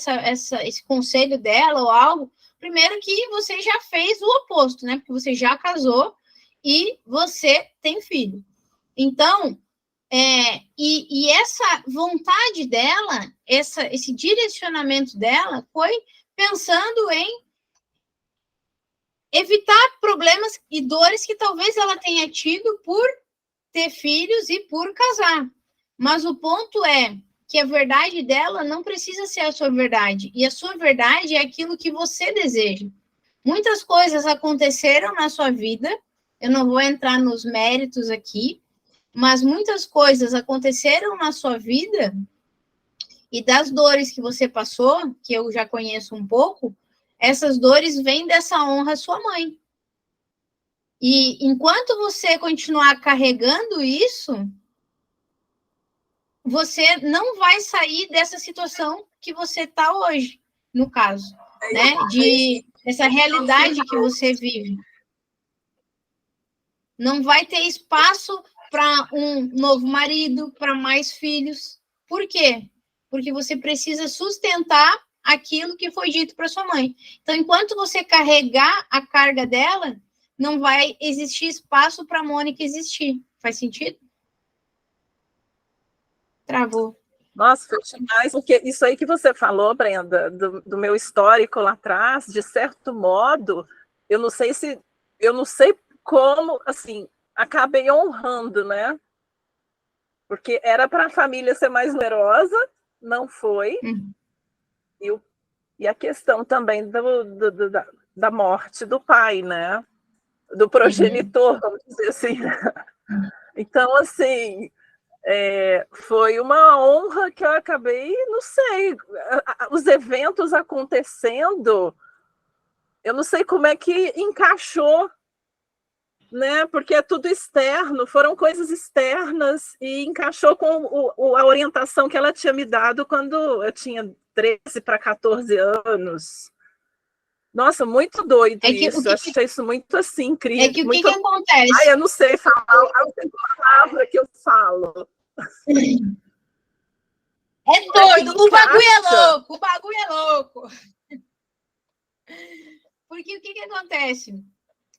esse conselho dela ou algo, primeiro que você já fez o oposto, né? Porque você já casou e você tem filho. Então, e essa vontade dela, esse direcionamento dela foi pensando em evitar problemas e dores que talvez ela tenha tido por ter filhos e por casar. Mas o ponto é que a verdade dela não precisa ser a sua verdade. E a sua verdade é aquilo que você deseja. Muitas coisas aconteceram na sua vida, eu não vou entrar nos méritos aqui, mas muitas coisas aconteceram na sua vida e das dores que você passou, que eu já conheço um pouco, essas dores vêm dessa honra à sua mãe. E enquanto você continuar carregando isso, você não vai sair dessa situação que você está hoje, no caso, né? Dessa realidade que você vive. Não vai ter espaço para um novo marido, para mais filhos. Por quê? Porque você precisa sustentar aquilo que foi dito para sua mãe. Então, enquanto você carregar a carga dela, não vai existir espaço para a Mônica existir. Faz sentido? Travou. Nossa, foi demais, porque isso aí que você falou, Brenda, do meu histórico lá atrás, de certo modo, eu não sei como, assim, acabei honrando, né? Porque era para a família ser mais numerosa, não foi. E a questão também da morte do pai, né? Do progenitor, vamos dizer assim. Então, assim, foi uma honra que eu acabei, não sei, os eventos acontecendo, eu não sei como é que encaixou, né? Porque é tudo externo, foram coisas externas e encaixou com a orientação que ela tinha me dado quando eu tinha 13 para 14 anos. Nossa, muito doido isso. Eu achei isso muito assim, incrível. É que o muito... que acontece? Ai, eu não sei falar a palavra que eu falo. É doido, o bagulho é louco. Porque o que acontece?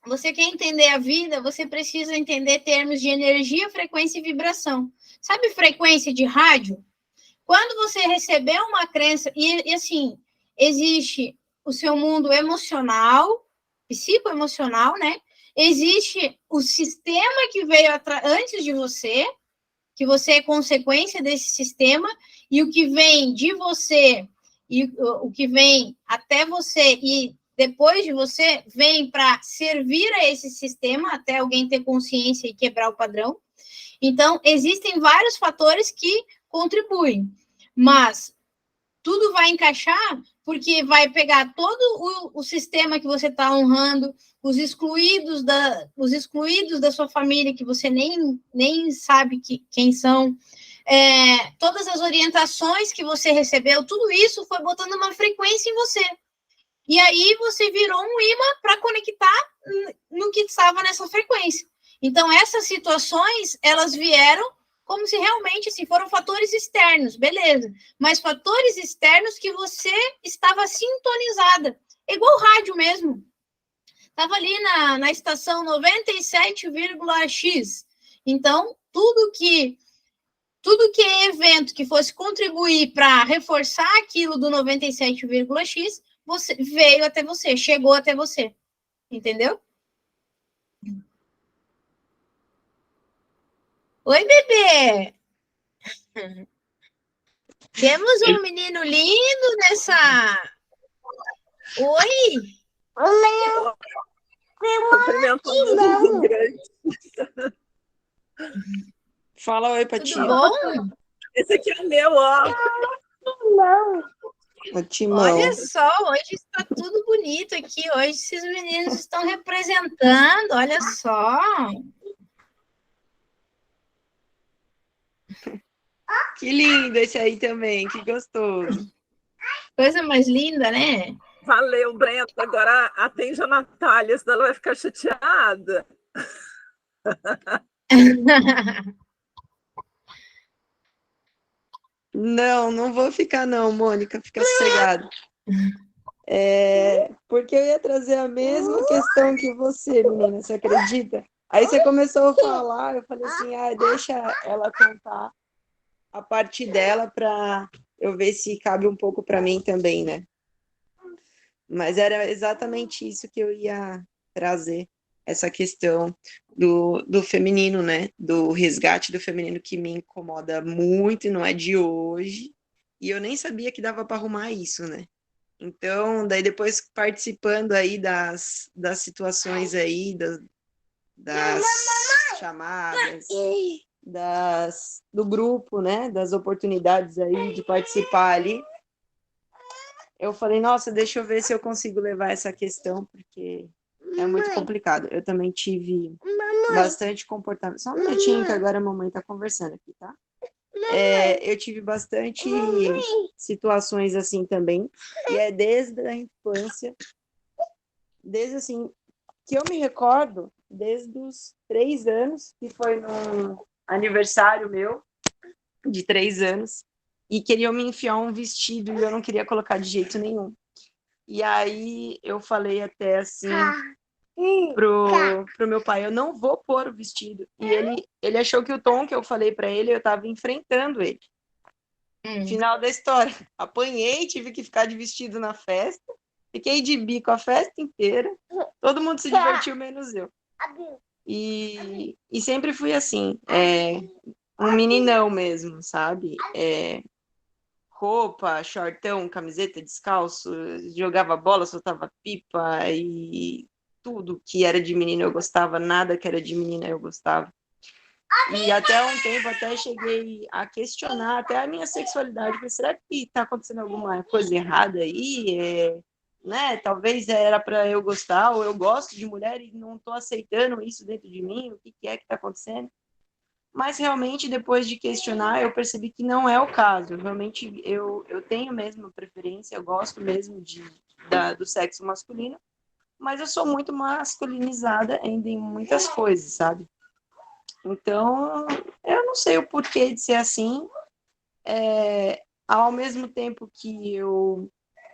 Você quer entender a vida, você precisa entender termos de energia, frequência e vibração. Sabe frequência de rádio? Quando você receber uma crença, e assim, existe o seu mundo emocional, psicoemocional, né? Existe o sistema que veio antes de você, que você é consequência desse sistema, e o que vem de você, e o que vem até você, e depois de você, vem para servir a esse sistema, até alguém ter consciência e quebrar o padrão. Então, existem vários fatores que contribuem, mas tudo vai encaixar porque vai pegar todo o sistema que você está honrando, os excluídos da sua família, que você nem sabe quem são, todas as orientações que você recebeu, tudo isso foi botando uma frequência em você. E aí você virou um imã para conectar no que estava nessa frequência. Então, essas situações, elas vieram como se realmente assim, foram fatores externos, beleza. Mas fatores externos que você estava sintonizada. É igual rádio mesmo. Estava ali na estação 97,x. Então, tudo que é evento que fosse contribuir para reforçar aquilo do 97,x, você veio até você, chegou até você. Entendeu? Oi, bebê! Temos um menino lindo nessa... Oi! Fala oi pra tia. Tudo bom? Esse aqui é o meu, ó. Olha só, hoje está tudo bonito aqui. Hoje esses meninos estão representando, olha só. Que lindo esse aí também, que gostoso. Coisa mais linda, né? Valeu, Brenda. Agora atende a Natália, senão ela vai ficar chateada. Não vou ficar não, Mônica, fica sossegada. Porque eu ia trazer a mesma questão que você, menina, você acredita? Aí você começou a falar, eu falei assim, deixa ela contar a parte dela para eu ver se cabe um pouco para mim também, né? Mas era exatamente isso que eu ia trazer, essa questão do feminino, né? Do resgate do feminino que me incomoda muito e não é de hoje. E eu nem sabia que dava para arrumar isso, né? Então, daí depois participando aí das situações aí, das chamadas, do grupo, né? Das oportunidades aí de participar ali. Eu falei, nossa, deixa eu ver se eu consigo levar essa questão, porque é muito complicado. Eu também tive bastante comportamento. Só um minutinho que agora a mamãe tá conversando aqui, tá? Eu tive bastante situações assim também, e é desde a infância, desde assim, que eu me recordo, desde os 3 anos, que foi num aniversário meu, de 3 anos, e queriam me enfiar um vestido e eu não queria colocar de jeito nenhum. E aí eu falei até assim pro meu pai, eu não vou pôr o vestido. E ele achou que o tom que eu falei para ele, eu estava enfrentando ele. Final da história. Apanhei, tive que ficar de vestido na festa. Fiquei de bico a festa inteira. Todo mundo se divertiu, menos eu. E sempre fui assim, um meninão mesmo, sabe? Roupa, shortão, camiseta, descalço, jogava bola, soltava pipa e tudo que era de menina eu gostava, nada que era de menina eu gostava. E até um tempo até cheguei a questionar até a minha sexualidade. Falei, será que está acontecendo alguma coisa errada aí? Né? Talvez era para eu gostar, ou eu gosto de mulher e não estou aceitando isso dentro de mim. O que é que está acontecendo? Mas realmente, depois de questionar, eu percebi que não é o caso. Realmente, eu tenho mesmo preferência, eu gosto mesmo do sexo masculino, mas eu sou muito masculinizada ainda em muitas coisas, sabe? Então, eu não sei o porquê de ser assim. Ao mesmo tempo que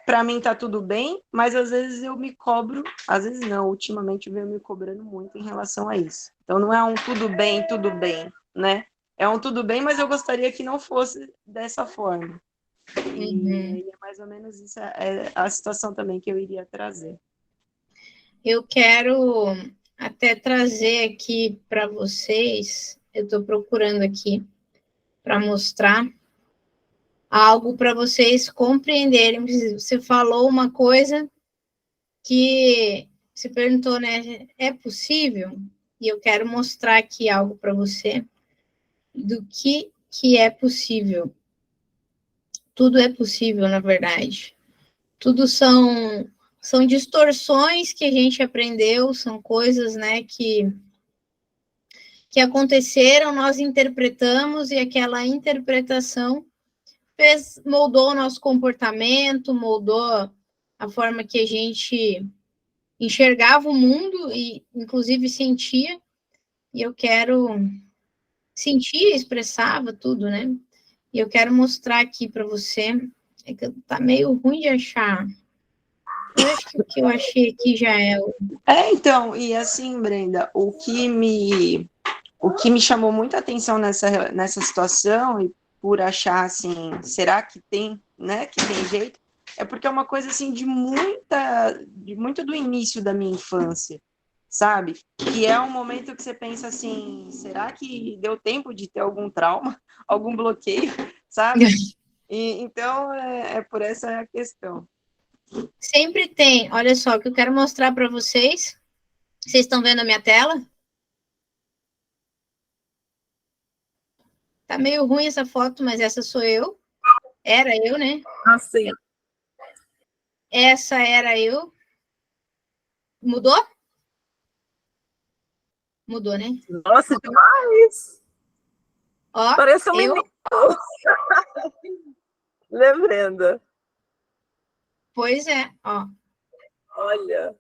para mim tá tudo bem, mas às vezes eu me cobro, às vezes não, ultimamente eu venho me cobrando muito em relação a isso. Então não é um tudo bem, né? É um tudo bem, mas eu gostaria que não fosse dessa forma. E é mais ou menos isso a situação também que eu iria trazer. Eu quero até trazer aqui para vocês, eu estou procurando aqui para mostrar algo para vocês compreenderem. Você falou uma coisa que você perguntou, né? É possível? E eu quero mostrar aqui algo para você do que é possível. Tudo é possível, na verdade. Tudo são distorções que a gente aprendeu, são coisas, né, que aconteceram, nós interpretamos e aquela interpretação moldou o nosso comportamento, moldou a forma que a gente enxergava o mundo e, inclusive, sentia. E eu quero sentir, expressava tudo, né? E eu quero mostrar aqui para você. É que tá meio ruim de achar. Eu acho que o que eu achei aqui já é o. Então, e assim, Brenda, o que me chamou muita atenção nessa situação, e por achar assim, será que tem, né, que tem jeito, é porque é uma coisa assim de muito do início da minha infância, sabe? Que é um momento que você pensa assim, será que deu tempo de ter algum trauma, algum bloqueio, sabe? Então, é por essa questão. Sempre tem. Olha só, o que eu quero mostrar para vocês. Vocês estão vendo a minha tela? Tá meio ruim essa foto, mas essa sou eu. Era eu, né? Ah, sim. Essa era eu. Mudou? Mudou, né? Nossa, demais! Ó, Parece um eu. menino. Né, Brenda? Pois é, ó. Olha.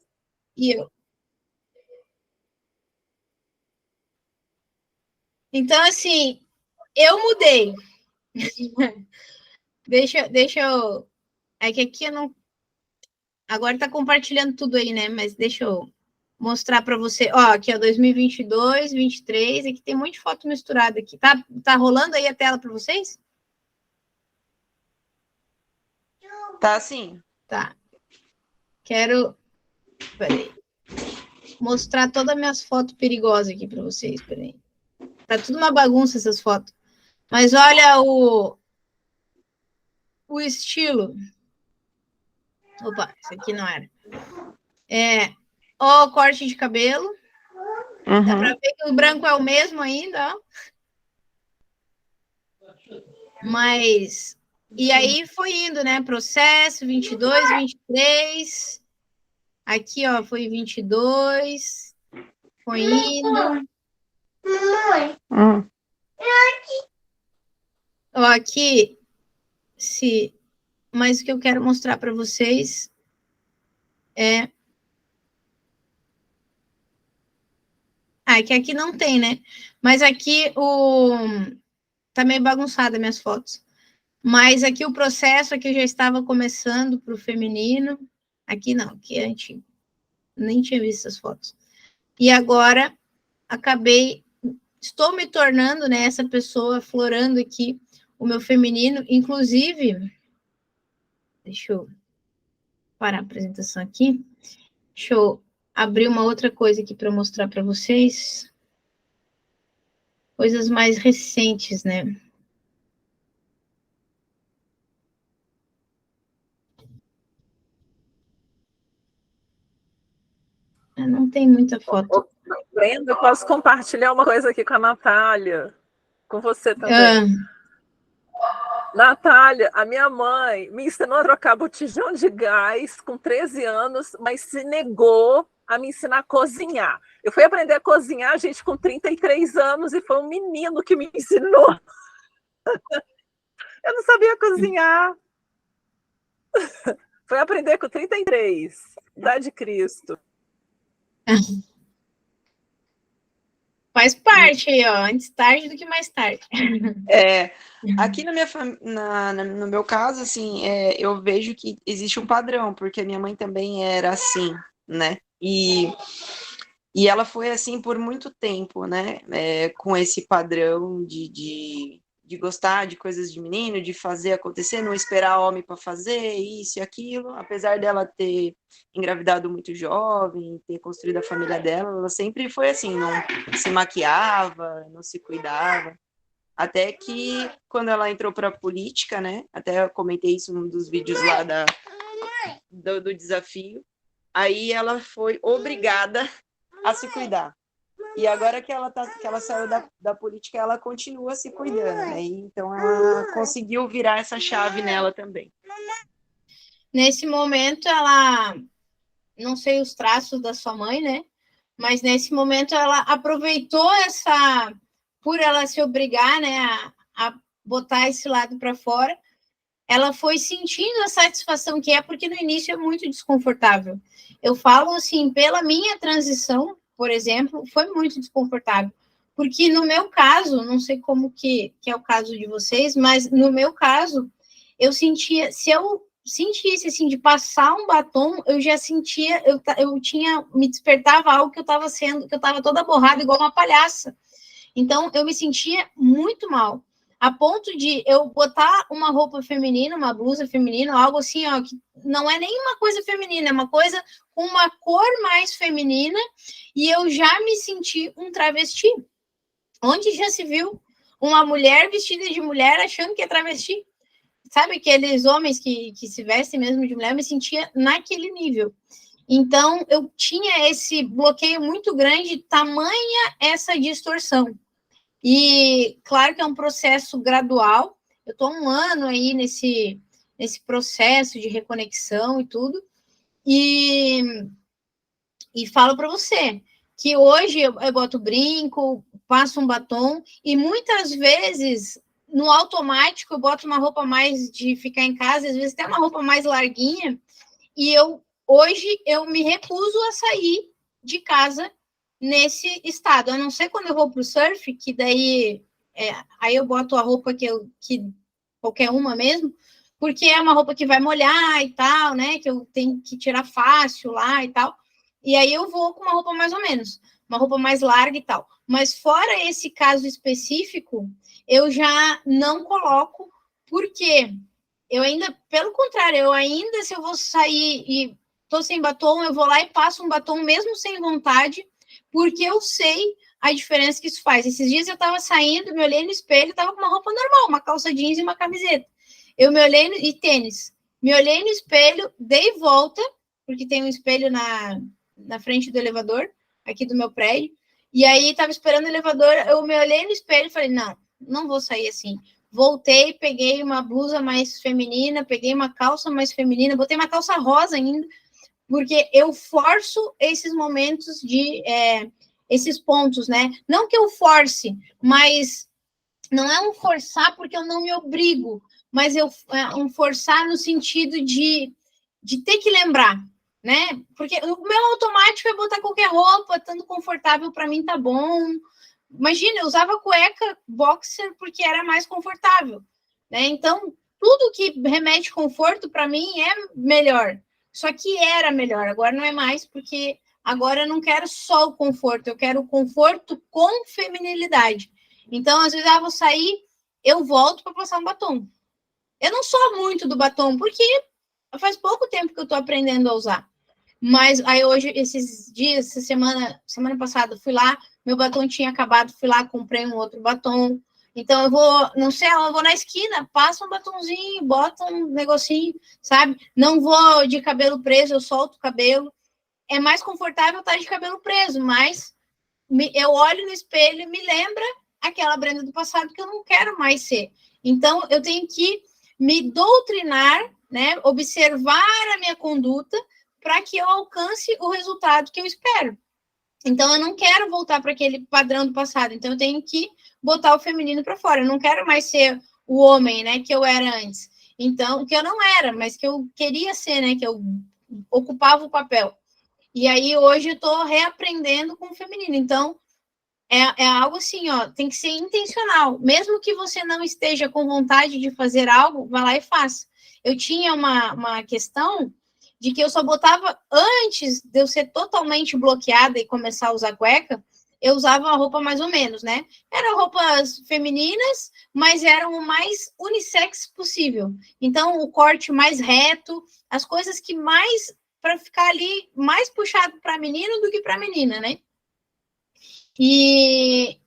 E eu. Então, assim, eu mudei. deixa eu. É que aqui eu não. Agora tá compartilhando tudo aí, né? Mas deixa eu mostrar para você. Ó, aqui é 2022, 23. Aqui tem um monte de foto misturada aqui. Tá rolando aí a tela para vocês? Tá assim? Tá. Quero. Peraí. Mostrar todas as minhas fotos perigosas aqui para vocês. Peraí. Tá tudo uma bagunça essas fotos. Mas olha o estilo. Opa, isso aqui não era. Ó, o corte de cabelo. Uhum. Dá para ver que o branco é o mesmo ainda, ó. Mas. E aí foi indo, né? Processo 22, 23. Aqui, ó, foi 22. Foi indo. Ó, aqui. Mas o que eu quero mostrar para vocês é. Que aqui não tem, né? Mas aqui tá meio bagunçada minhas fotos. Mas aqui o processo aqui eu já estava começando para o feminino. Aqui não, aqui é antigo. Nem tinha visto essas fotos. E agora estou me tornando, né, essa pessoa, aflorando aqui o meu feminino. Inclusive, deixa eu parar a apresentação aqui. Deixa eu abrir uma outra coisa aqui para mostrar para vocês. Coisas mais recentes, né? Não tem muita foto. Brenda, eu posso compartilhar uma coisa aqui com a Natália, com você também. Natália, a minha mãe me ensinou a trocar botijão de gás com 13 anos, mas se negou a me ensinar a cozinhar. Eu fui aprender a cozinhar, gente, com 33 anos, e foi um menino que me ensinou. Eu não sabia cozinhar. Foi aprender com 33, idade de Cristo. Faz parte aí, ó, antes tarde do que mais tarde. Aqui no meu caso, assim, eu vejo que existe um padrão, porque a minha mãe também era assim, né? E ela foi assim por muito tempo, né? Com esse padrão de gostar de coisas de menino, de fazer acontecer, não esperar homem para fazer isso e aquilo. Apesar dela ter engravidado muito jovem, ter construído a família dela, ela sempre foi assim, não se maquiava, não se cuidava. Até que, quando ela entrou para a política, né? Até eu comentei isso num dos vídeos lá do desafio. Aí ela foi obrigada a se cuidar. E agora que ela saiu da política, ela continua se cuidando, né? Então, ela conseguiu virar essa chave nela também. Nesse momento, ela... Não sei os traços da sua mãe, né? Mas, nesse momento, ela aproveitou por ela se obrigar, né, a botar esse lado para fora, ela foi sentindo a satisfação que é, porque no início é muito desconfortável. Eu falo assim, pela minha transição, por exemplo, foi muito desconfortável. Porque no meu caso, não sei como que é o caso de vocês, mas no meu caso, eu sentia, se eu sentisse assim de passar um batom, eu já sentia, me despertava algo que eu estava toda borrada, igual uma palhaça. Então, eu me sentia muito mal, a ponto de eu botar uma roupa feminina, uma blusa feminina, algo assim, ó, que não é nenhuma coisa feminina, é uma coisa com uma cor mais feminina, e eu já me senti um travesti. Onde já se viu uma mulher vestida de mulher achando que é travesti? Sabe aqueles homens que se vestem mesmo de mulher? Eu me sentia naquele nível. Então, eu tinha esse bloqueio muito grande, tamanha essa distorção. E, claro que é um processo gradual. Eu estou 1 ano aí nesse processo de reconexão e tudo. E falo para você que hoje eu boto brinco, passo um batom, e muitas vezes, no automático, eu boto uma roupa mais de ficar em casa, às vezes até uma roupa mais larguinha, e hoje eu me recuso a sair de casa nesse estado, a não ser quando eu vou para o surf, que daí aí eu boto a roupa que qualquer uma mesmo, porque é uma roupa que vai molhar e tal, né? Que eu tenho que tirar fácil lá e tal. E aí eu vou com uma roupa mais ou menos, uma roupa mais larga e tal. Mas fora esse caso específico, eu já não coloco, porque eu ainda, pelo contrário, se eu vou sair e tô sem batom, eu vou lá e passo um batom mesmo sem vontade, porque eu sei a diferença que isso faz. Esses dias eu tava saindo, me olhei no espelho, tava com uma roupa normal, uma calça jeans e uma camiseta. Eu me olhei e tênis. Me olhei no espelho, dei volta, porque tem um espelho na frente do elevador, aqui do meu prédio, e aí tava esperando o elevador, eu me olhei no espelho e falei, não vou sair assim. Voltei, peguei uma blusa mais feminina, peguei uma calça mais feminina, botei uma calça rosa ainda, porque eu forço esses momentos esses pontos, né? Não que eu force, mas não é um forçar porque eu não me obrigo, mas um forçar no sentido de ter que lembrar, né? Porque o meu automático é botar qualquer roupa, estando confortável, para mim tá bom. Imagina, eu usava cueca boxer porque era mais confortável, né? Então, tudo que remete conforto, para mim, é melhor. Só que era melhor, agora não é mais, porque agora eu não quero só o conforto, eu quero o conforto com feminilidade. Então, às vezes, eu vou sair, eu volto para passar um batom. Eu não sou muito do batom, porque faz pouco tempo que eu estou aprendendo a usar. Mas aí hoje, esses dias, essa semana passada, fui lá, meu batom tinha acabado, fui lá, comprei um outro batom. Então, eu vou, não sei, eu vou na esquina, passo um batomzinho, boto um negocinho, sabe? Não vou de cabelo preso, eu solto o cabelo. É mais confortável estar de cabelo preso, mas eu olho no espelho e me lembra aquela Brenda do passado que eu não quero mais ser. Então, eu tenho que me doutrinar, né? Observar a minha conduta para que eu alcance o resultado que eu espero. Então, eu não quero voltar para aquele padrão do passado. Então, eu tenho que botar o feminino para fora. Eu não quero mais ser o homem, né, que eu era antes. Então, que eu não era, mas que eu queria ser, né, que eu ocupava o papel. E aí, hoje, eu estou reaprendendo com o feminino. Então, é algo assim, ó, tem que ser intencional. Mesmo que você não esteja com vontade de fazer algo, vá lá e faça. Eu tinha uma questão de que eu só botava, antes de eu ser totalmente bloqueada e começar a usar cueca, eu usava a roupa mais ou menos, né? Eram roupas femininas, mas eram o mais unissex possível. Então, o corte mais reto, as coisas que mais, para ficar ali, mais puxado para menino do que para menina, né? E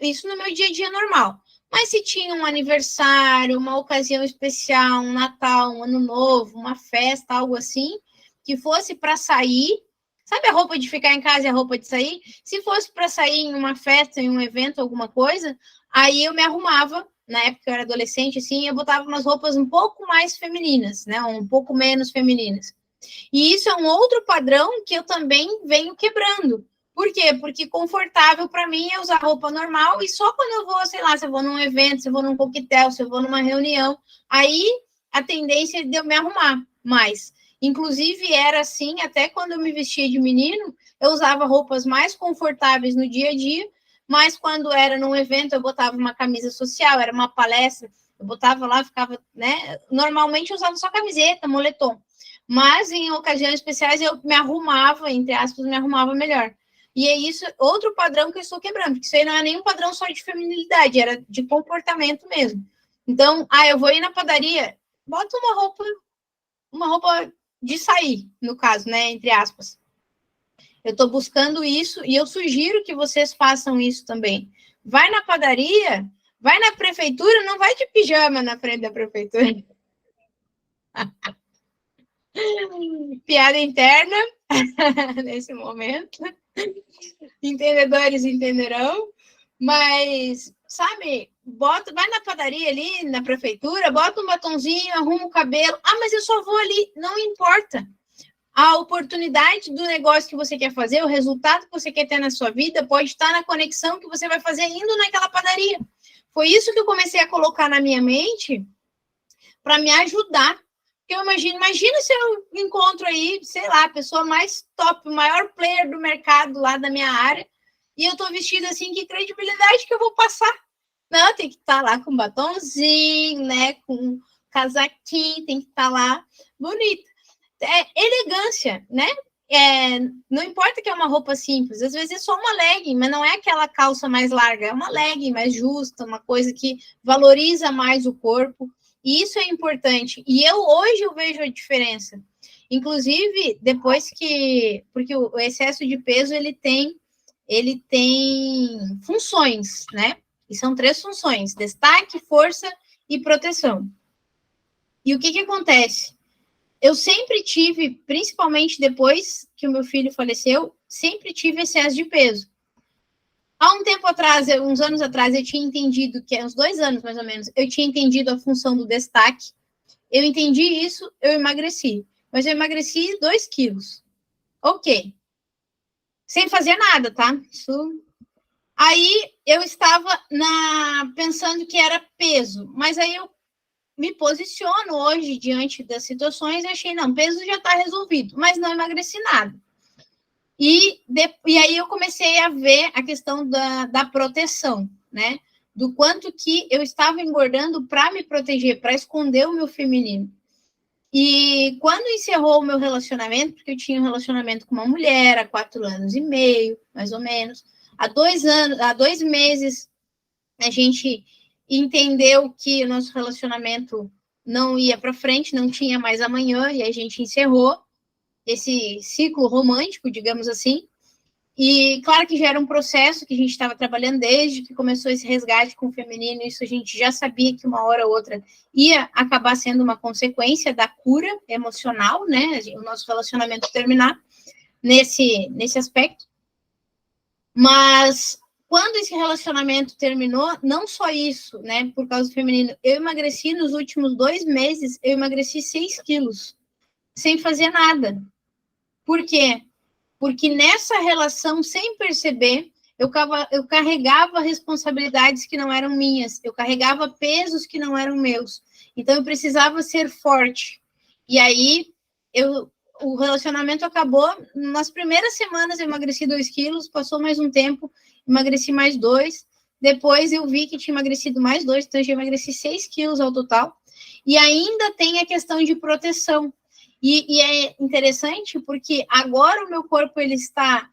isso no meu dia a dia normal. Mas se tinha um aniversário, uma ocasião especial, um Natal, um Ano Novo, uma festa, algo assim, que fosse para sair, sabe a roupa de ficar em casa e a roupa de sair? Se fosse para sair em uma festa, em um evento, alguma coisa, aí eu me arrumava, na época que eu era adolescente, assim, eu botava umas roupas um pouco mais femininas, né, um pouco menos femininas. E isso é um outro padrão que eu também venho quebrando. Por quê? Porque confortável para mim é usar roupa normal e só quando eu vou, sei lá, se eu vou num evento, se eu vou num coquetel, se eu vou numa reunião, aí a tendência é de eu me arrumar mais. Inclusive, era assim, até quando eu me vestia de menino, eu usava roupas mais confortáveis no dia a dia, mas quando era num evento, eu botava uma camisa social, era uma palestra, eu botava lá, ficava, né? Normalmente eu usava só camiseta, moletom. Mas em ocasiões especiais eu me arrumava, entre aspas, me arrumava melhor. E é isso, outro padrão que eu estou quebrando, porque isso aí não é nenhum padrão só de feminilidade, era de comportamento mesmo. Então, eu vou ir na padaria, bota uma roupa de sair, no caso, né, entre aspas. Eu estou buscando isso e eu sugiro que vocês façam isso também. Vai na padaria, vai na prefeitura, não vai de pijama na frente da prefeitura. Piada interna nesse momento. Entendedores entenderão, mas, sabe, vai na padaria ali, na prefeitura, bota um batonzinho, arruma o cabelo. Mas eu só vou ali, não importa. A oportunidade do negócio que você quer fazer, o resultado que você quer ter na sua vida, pode estar na conexão que você vai fazer indo naquela padaria. Foi isso que eu comecei a colocar na minha mente para me ajudar. Porque eu imagina se eu encontro aí, sei lá, a pessoa mais top, o maior player do mercado lá da minha área, e eu tô vestida assim, que credibilidade que eu vou passar? Não, tem que estar lá com batonzinho, né, com casaquinho, tem que estar lá bonita. É elegância, né? Não importa que é uma roupa simples, às vezes é só uma legging, mas não é aquela calça mais larga, é uma legging mais justa, uma coisa que valoriza mais o corpo. E isso é importante. E hoje eu vejo a diferença. Inclusive, depois que... Porque o excesso de peso, ele tem funções, né? E são 3 funções: destaque, força e proteção. E o que acontece? Eu sempre tive, principalmente depois que o meu filho faleceu, sempre tive excesso de peso. Há um tempo atrás, uns anos atrás, eu tinha entendido, que é uns 2 anos mais ou menos, eu tinha entendido a função do destaque. Eu entendi isso, eu emagreci. Mas eu emagreci 2 quilos. Ok. Sem fazer nada, tá? Isso... Aí eu estava pensando que era peso, mas aí eu me posiciono hoje diante das situações e achei, não, peso já está resolvido, mas não emagreci nada. E aí eu comecei a ver a questão da proteção, né? do quanto que eu estava engordando para me proteger, para esconder o meu feminino. E quando encerrou o meu relacionamento, porque eu tinha um relacionamento com uma mulher há 4 anos e meio, mais ou menos, há 2 meses, a gente entendeu que o nosso relacionamento não ia para frente, não tinha mais amanhã, e a gente encerrou esse ciclo romântico, digamos assim. E claro que já era um processo que a gente estava trabalhando desde que começou esse resgate com o feminino, isso a gente já sabia que uma hora ou outra ia acabar sendo uma consequência da cura emocional, né? O nosso relacionamento terminar nesse aspecto. Mas quando esse relacionamento terminou, não só isso, né? Por causa do feminino, eu emagreci nos últimos 2 meses, eu emagreci 6 quilos, sem fazer nada. Por quê? Porque nessa relação, sem perceber, eu carregava responsabilidades que não eram minhas, eu carregava pesos que não eram meus. Então, eu precisava ser forte. E aí, o relacionamento acabou. Nas primeiras semanas, eu emagreci 2 quilos, passou mais um tempo, emagreci mais 2. Depois, eu vi que tinha emagrecido mais 2, então eu já emagreci 6 quilos ao total. E ainda tem a questão de proteção. E é interessante porque agora o meu corpo ele está,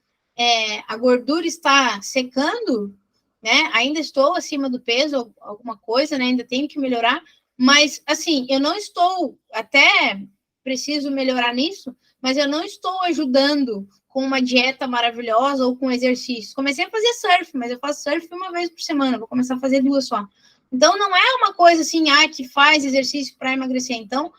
a gordura está secando, né? Ainda estou acima do peso, alguma coisa, né? Ainda tenho que melhorar, mas assim, eu não estou, até preciso melhorar nisso, mas eu não estou ajudando com uma dieta maravilhosa ou com exercícios. Comecei a fazer surf, mas eu faço surf 1 vez por semana, vou começar a fazer 2 só. Então não é uma coisa assim, que faz exercício para emagrecer. Então,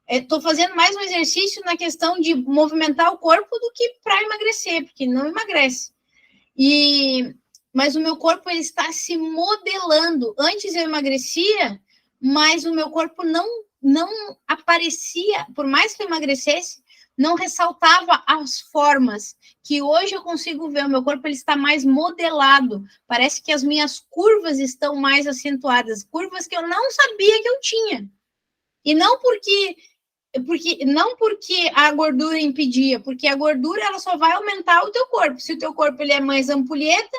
estou fazendo mais um exercício na questão de movimentar o corpo do que para emagrecer, porque não emagrece. Mas o meu corpo ele está se modelando. Antes eu emagrecia, mas o meu corpo não aparecia, por mais que eu emagrecesse, não ressaltava as formas, que hoje eu consigo ver, o meu corpo ele está mais modelado. Parece que as minhas curvas estão mais acentuadas, curvas que eu não sabia que eu tinha. E não porque a gordura impedia, porque a gordura ela só vai aumentar o teu corpo. Se o teu corpo ele é mais ampulheta,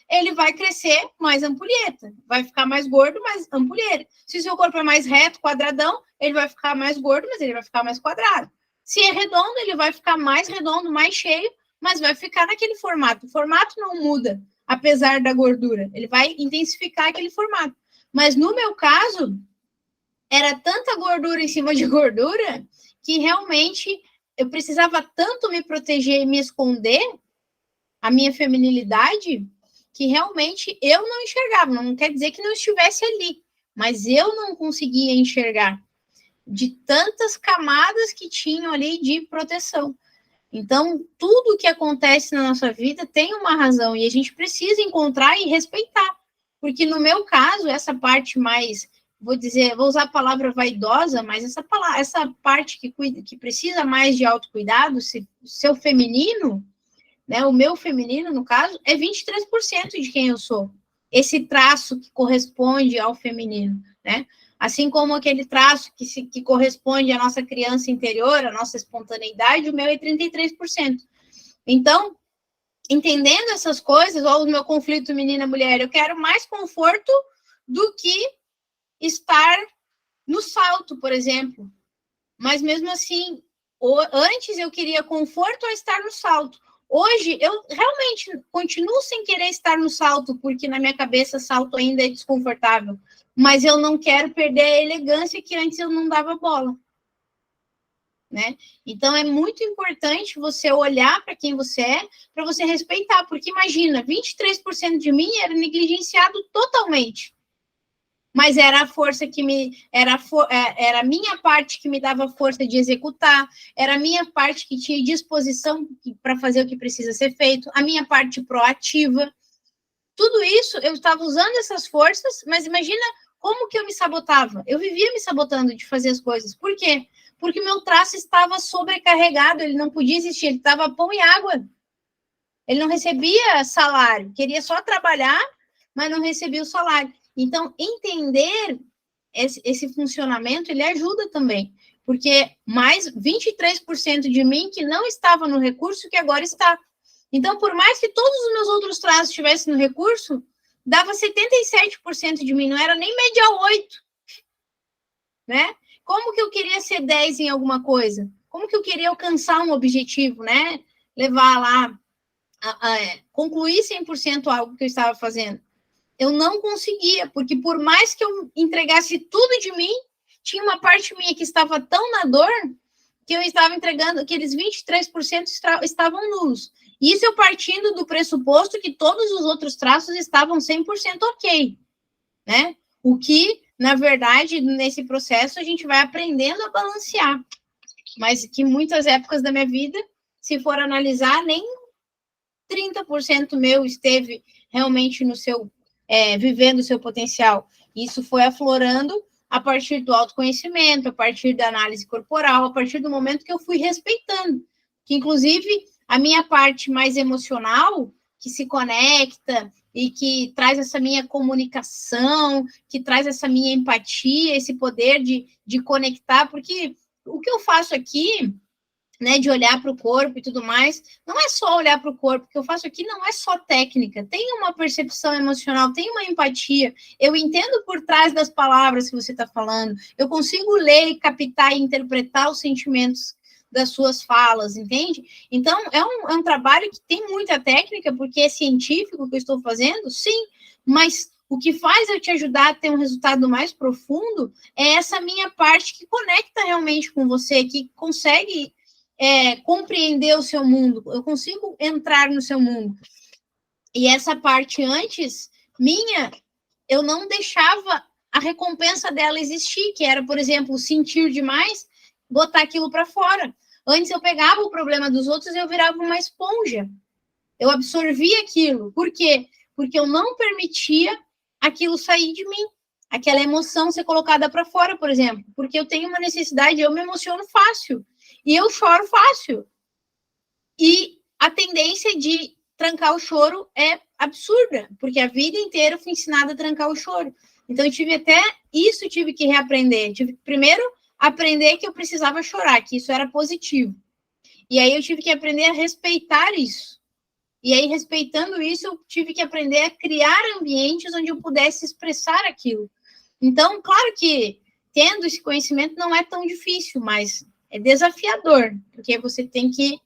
ele vai crescer mais ampulheta, vai ficar mais gordo, mais ampulheta. Se o seu corpo é mais reto, quadradão, ele vai ficar mais gordo, mas ele vai ficar mais quadrado. Se é redondo, ele vai ficar mais redondo, mais cheio, mas vai ficar naquele formato. O formato não muda, apesar da gordura. Ele vai intensificar aquele formato. Mas no meu caso, era tanta gordura em cima de gordura que realmente eu precisava tanto me proteger e me esconder a minha feminilidade que realmente eu não enxergava. Não quer dizer que não estivesse ali, mas eu não conseguia enxergar de tantas camadas que tinham ali de proteção. Então, tudo que acontece na nossa vida tem uma razão e a gente precisa encontrar e respeitar. Porque no meu caso, essa parte mais, vou usar a palavra vaidosa, mas essa parte que precisa mais de autocuidado, seu feminino, né, o meu feminino, no caso, é 23% de quem eu sou. Esse traço que corresponde ao feminino, né? Assim como aquele traço que corresponde à nossa criança interior, à nossa espontaneidade, o meu é 33%. Então, entendendo essas coisas, ou o meu conflito menina-mulher, eu quero mais conforto do que estar no salto, por exemplo. Mas mesmo assim, antes eu queria conforto a estar no salto. Hoje, eu realmente continuo sem querer estar no salto, porque na minha cabeça salto ainda é desconfortável. Mas eu não quero perder a elegância que antes eu não dava bola. Né? Então, é muito importante você olhar para quem você é, para você respeitar. Porque imagina, 23% de mim era negligenciado totalmente. Mas era a força que era a minha parte que me dava força de executar, era a minha parte que tinha disposição para fazer o que precisa ser feito, a minha parte proativa. Tudo isso, eu estava usando essas forças, mas imagina como que eu me sabotava. Eu vivia me sabotando de fazer as coisas. Por quê? Porque meu traço estava sobrecarregado, ele não podia existir, ele estava pão e água. Ele não recebia salário, queria só trabalhar, mas não recebia o salário. Então, entender esse funcionamento, ele ajuda também, porque mais 23% de mim que não estava no recurso, que agora está. Então, por mais que todos os meus outros traços estivessem no recurso, dava 77% de mim, não era nem média 8, né? Como que eu queria ser 10 em alguma coisa? Como que eu queria alcançar um objetivo, né? Levar lá, concluir 100% algo que eu estava fazendo. Eu não conseguia, porque por mais que eu entregasse tudo de mim, tinha uma parte minha que estava tão na dor que eu estava entregando, aqueles 23% estavam nulos. Isso eu partindo do pressuposto que todos os outros traços estavam 100% ok, né? O que, na verdade, nesse processo, a gente vai aprendendo a balancear. Mas que muitas épocas da minha vida, se for analisar, nem 30% meu esteve realmente no seu, vivendo o seu potencial. Isso foi aflorando a partir do autoconhecimento, a partir da análise corporal, a partir do momento que eu fui respeitando. Que, inclusive, a minha parte mais emocional, que se conecta e que traz essa minha comunicação, que traz essa minha empatia, esse poder de conectar, porque o que eu faço aqui, né, de olhar para o corpo e tudo mais, não é só olhar para o corpo, o que eu faço aqui não é só técnica, tem uma percepção emocional, tem uma empatia, eu entendo por trás das palavras que você está falando, eu consigo ler, captar e interpretar os sentimentos das suas falas, entende? Então, é um trabalho que tem muita técnica, porque é científico o que eu estou fazendo, sim, mas o que faz eu te ajudar a ter um resultado mais profundo é essa minha parte que conecta realmente com você, que consegue compreender o seu mundo, eu consigo entrar no seu mundo. E essa parte antes, minha, eu não deixava a recompensa dela existir, que era, por exemplo, sentir demais, botar aquilo para fora. Antes eu pegava o problema dos outros e eu virava uma esponja. Eu absorvia aquilo. Por quê? Porque eu não permitia aquilo sair de mim. Aquela emoção ser colocada para fora, por exemplo. Porque eu tenho uma necessidade, eu me emociono fácil. E eu choro fácil. E a tendência de trancar o choro é absurda, porque a vida inteira eu fui ensinada a trancar o choro. Então, eu tive que reaprender. Tive que, primeiro, aprender que eu precisava chorar, que isso era positivo. E aí, eu tive que aprender a respeitar isso. E aí, respeitando isso, eu tive que aprender a criar ambientes onde eu pudesse expressar aquilo. Então, claro que, tendo esse conhecimento, não é tão difícil, mas é desafiador, porque você tem que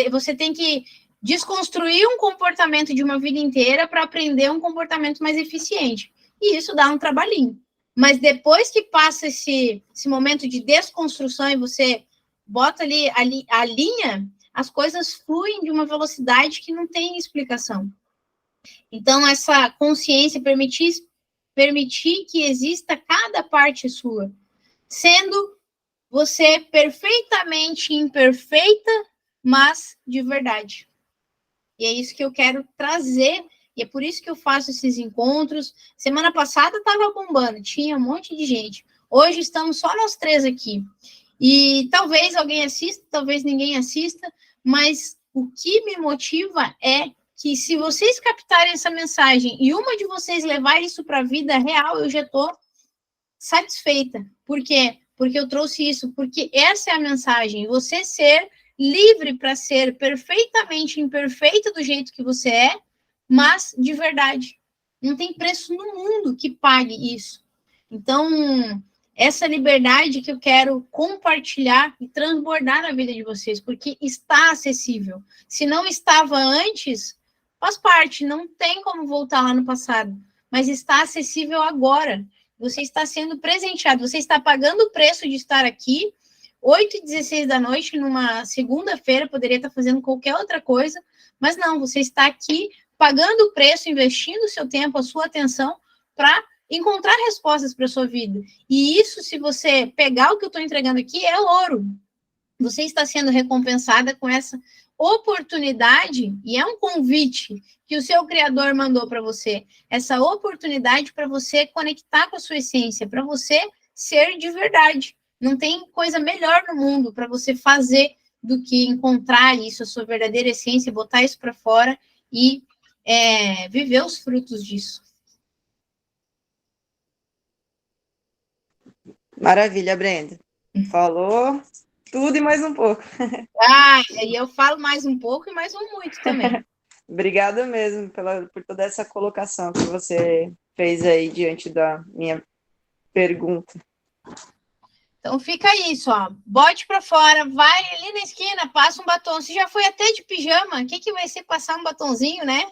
você tem que desconstruir um comportamento de uma vida inteira para aprender um comportamento mais eficiente. E isso dá um trabalhinho. Mas depois que passa esse momento de desconstrução e você bota ali a linha, as coisas fluem de uma velocidade que não tem explicação. Então, essa consciência permitir que exista cada parte sua, sendo você perfeitamente imperfeita, mas de verdade. E é isso que eu quero trazer, e é por isso que eu faço esses encontros. Semana passada estava bombando, tinha um monte de gente. Hoje estamos só nós 3 aqui. E talvez alguém assista, talvez ninguém assista, mas o que me motiva é que se vocês captarem essa mensagem e uma de vocês levar isso para a vida real, eu já estou satisfeita. Por quê? Porque eu trouxe isso, porque essa é a mensagem, você ser livre para ser perfeitamente imperfeito do jeito que você é, mas de verdade. Não tem preço no mundo que pague isso. Então, essa liberdade que eu quero compartilhar e transbordar na vida de vocês, porque está acessível. Se não estava antes, faz parte, não tem como voltar lá no passado, mas está acessível agora. Você está sendo presenteado, você está pagando o preço de estar aqui, 8h16 da noite, numa segunda-feira, poderia estar fazendo qualquer outra coisa, mas não, você está aqui pagando o preço, investindo o seu tempo, a sua atenção, para encontrar respostas para a sua vida. E isso, se você pegar o que eu estou entregando aqui, é ouro. Você está sendo recompensada com essa oportunidade, e é um convite que o seu Criador mandou para você, essa oportunidade para você conectar com a sua essência, para você ser de verdade. Não tem coisa melhor no mundo para você fazer do que encontrar isso, a sua verdadeira essência, botar isso para fora e viver os frutos disso. Maravilha, Brenda. Falou tudo e mais um pouco. E eu falo mais um pouco e mais um muito também. Obrigada mesmo por toda essa colocação que você fez aí diante da minha pergunta. Então fica isso, ó. Bote para fora, vai ali na esquina, passa um batom. Você já foi até de pijama, o que vai ser passar um batonzinho, né?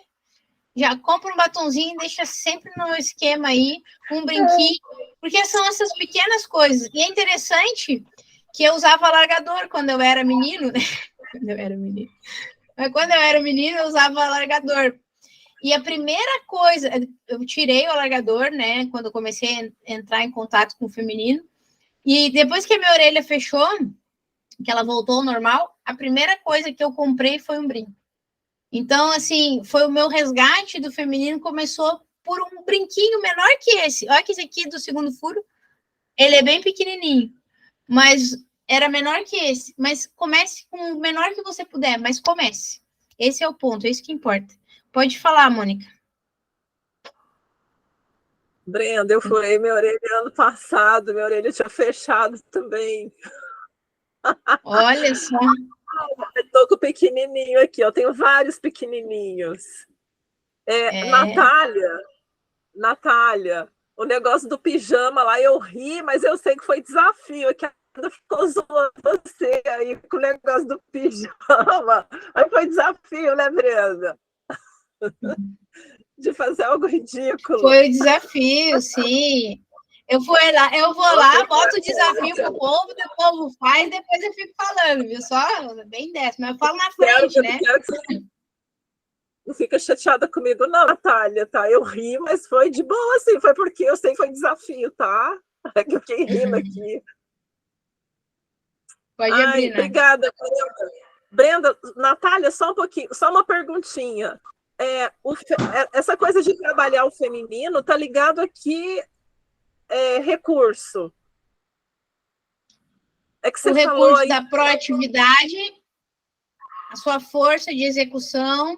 Já compra um batonzinho e deixa sempre no esquema aí, um brinquinho, porque são essas pequenas coisas. E é interessante que eu usava alargador quando eu era menino, né? Quando eu era menino. Mas quando eu era menino, eu usava alargador. E a primeira coisa, eu tirei o alargador, né? Quando eu comecei a entrar em contato com o feminino. E depois que a minha orelha fechou, que ela voltou ao normal, a primeira coisa que eu comprei foi um brinco. Então, assim, foi o meu resgate do feminino, começou por um brinquinho menor que esse. Olha que esse aqui do segundo furo, ele é bem pequenininho, mas era menor que esse. Mas comece com o menor que você puder, mas comece. Esse é o ponto, é isso que importa. Pode falar, Mônica. Brenda, eu furei minha orelha ano passado, minha orelha tinha fechado também. Olha só. Eu tô com o pequenininho aqui, eu tenho vários pequenininhos. Natália, o negócio do pijama lá, eu ri, mas eu sei que foi desafio, que ela ficou zoando você aí com o negócio do pijama. Aí foi desafio, né, Brenda? De fazer algo ridículo. Foi o desafio, sim. Eu vou lá, boto o desafio pro povo, o povo faz, depois eu fico falando, viu? Só bem dessa, mas eu falo na frente, né? Não fica chateada comigo, não, Natália, tá? Eu ri, mas foi de boa, assim, foi porque eu sei que foi desafio, tá? É que eu fiquei rindo aqui. Pode abrir, né? Obrigada, Brenda. Brenda, Natália, só um pouquinho, só uma perguntinha. Essa coisa de trabalhar o feminino tá ligado aqui recurso. É que você o falou recurso aí... da proatividade, a sua força de execução,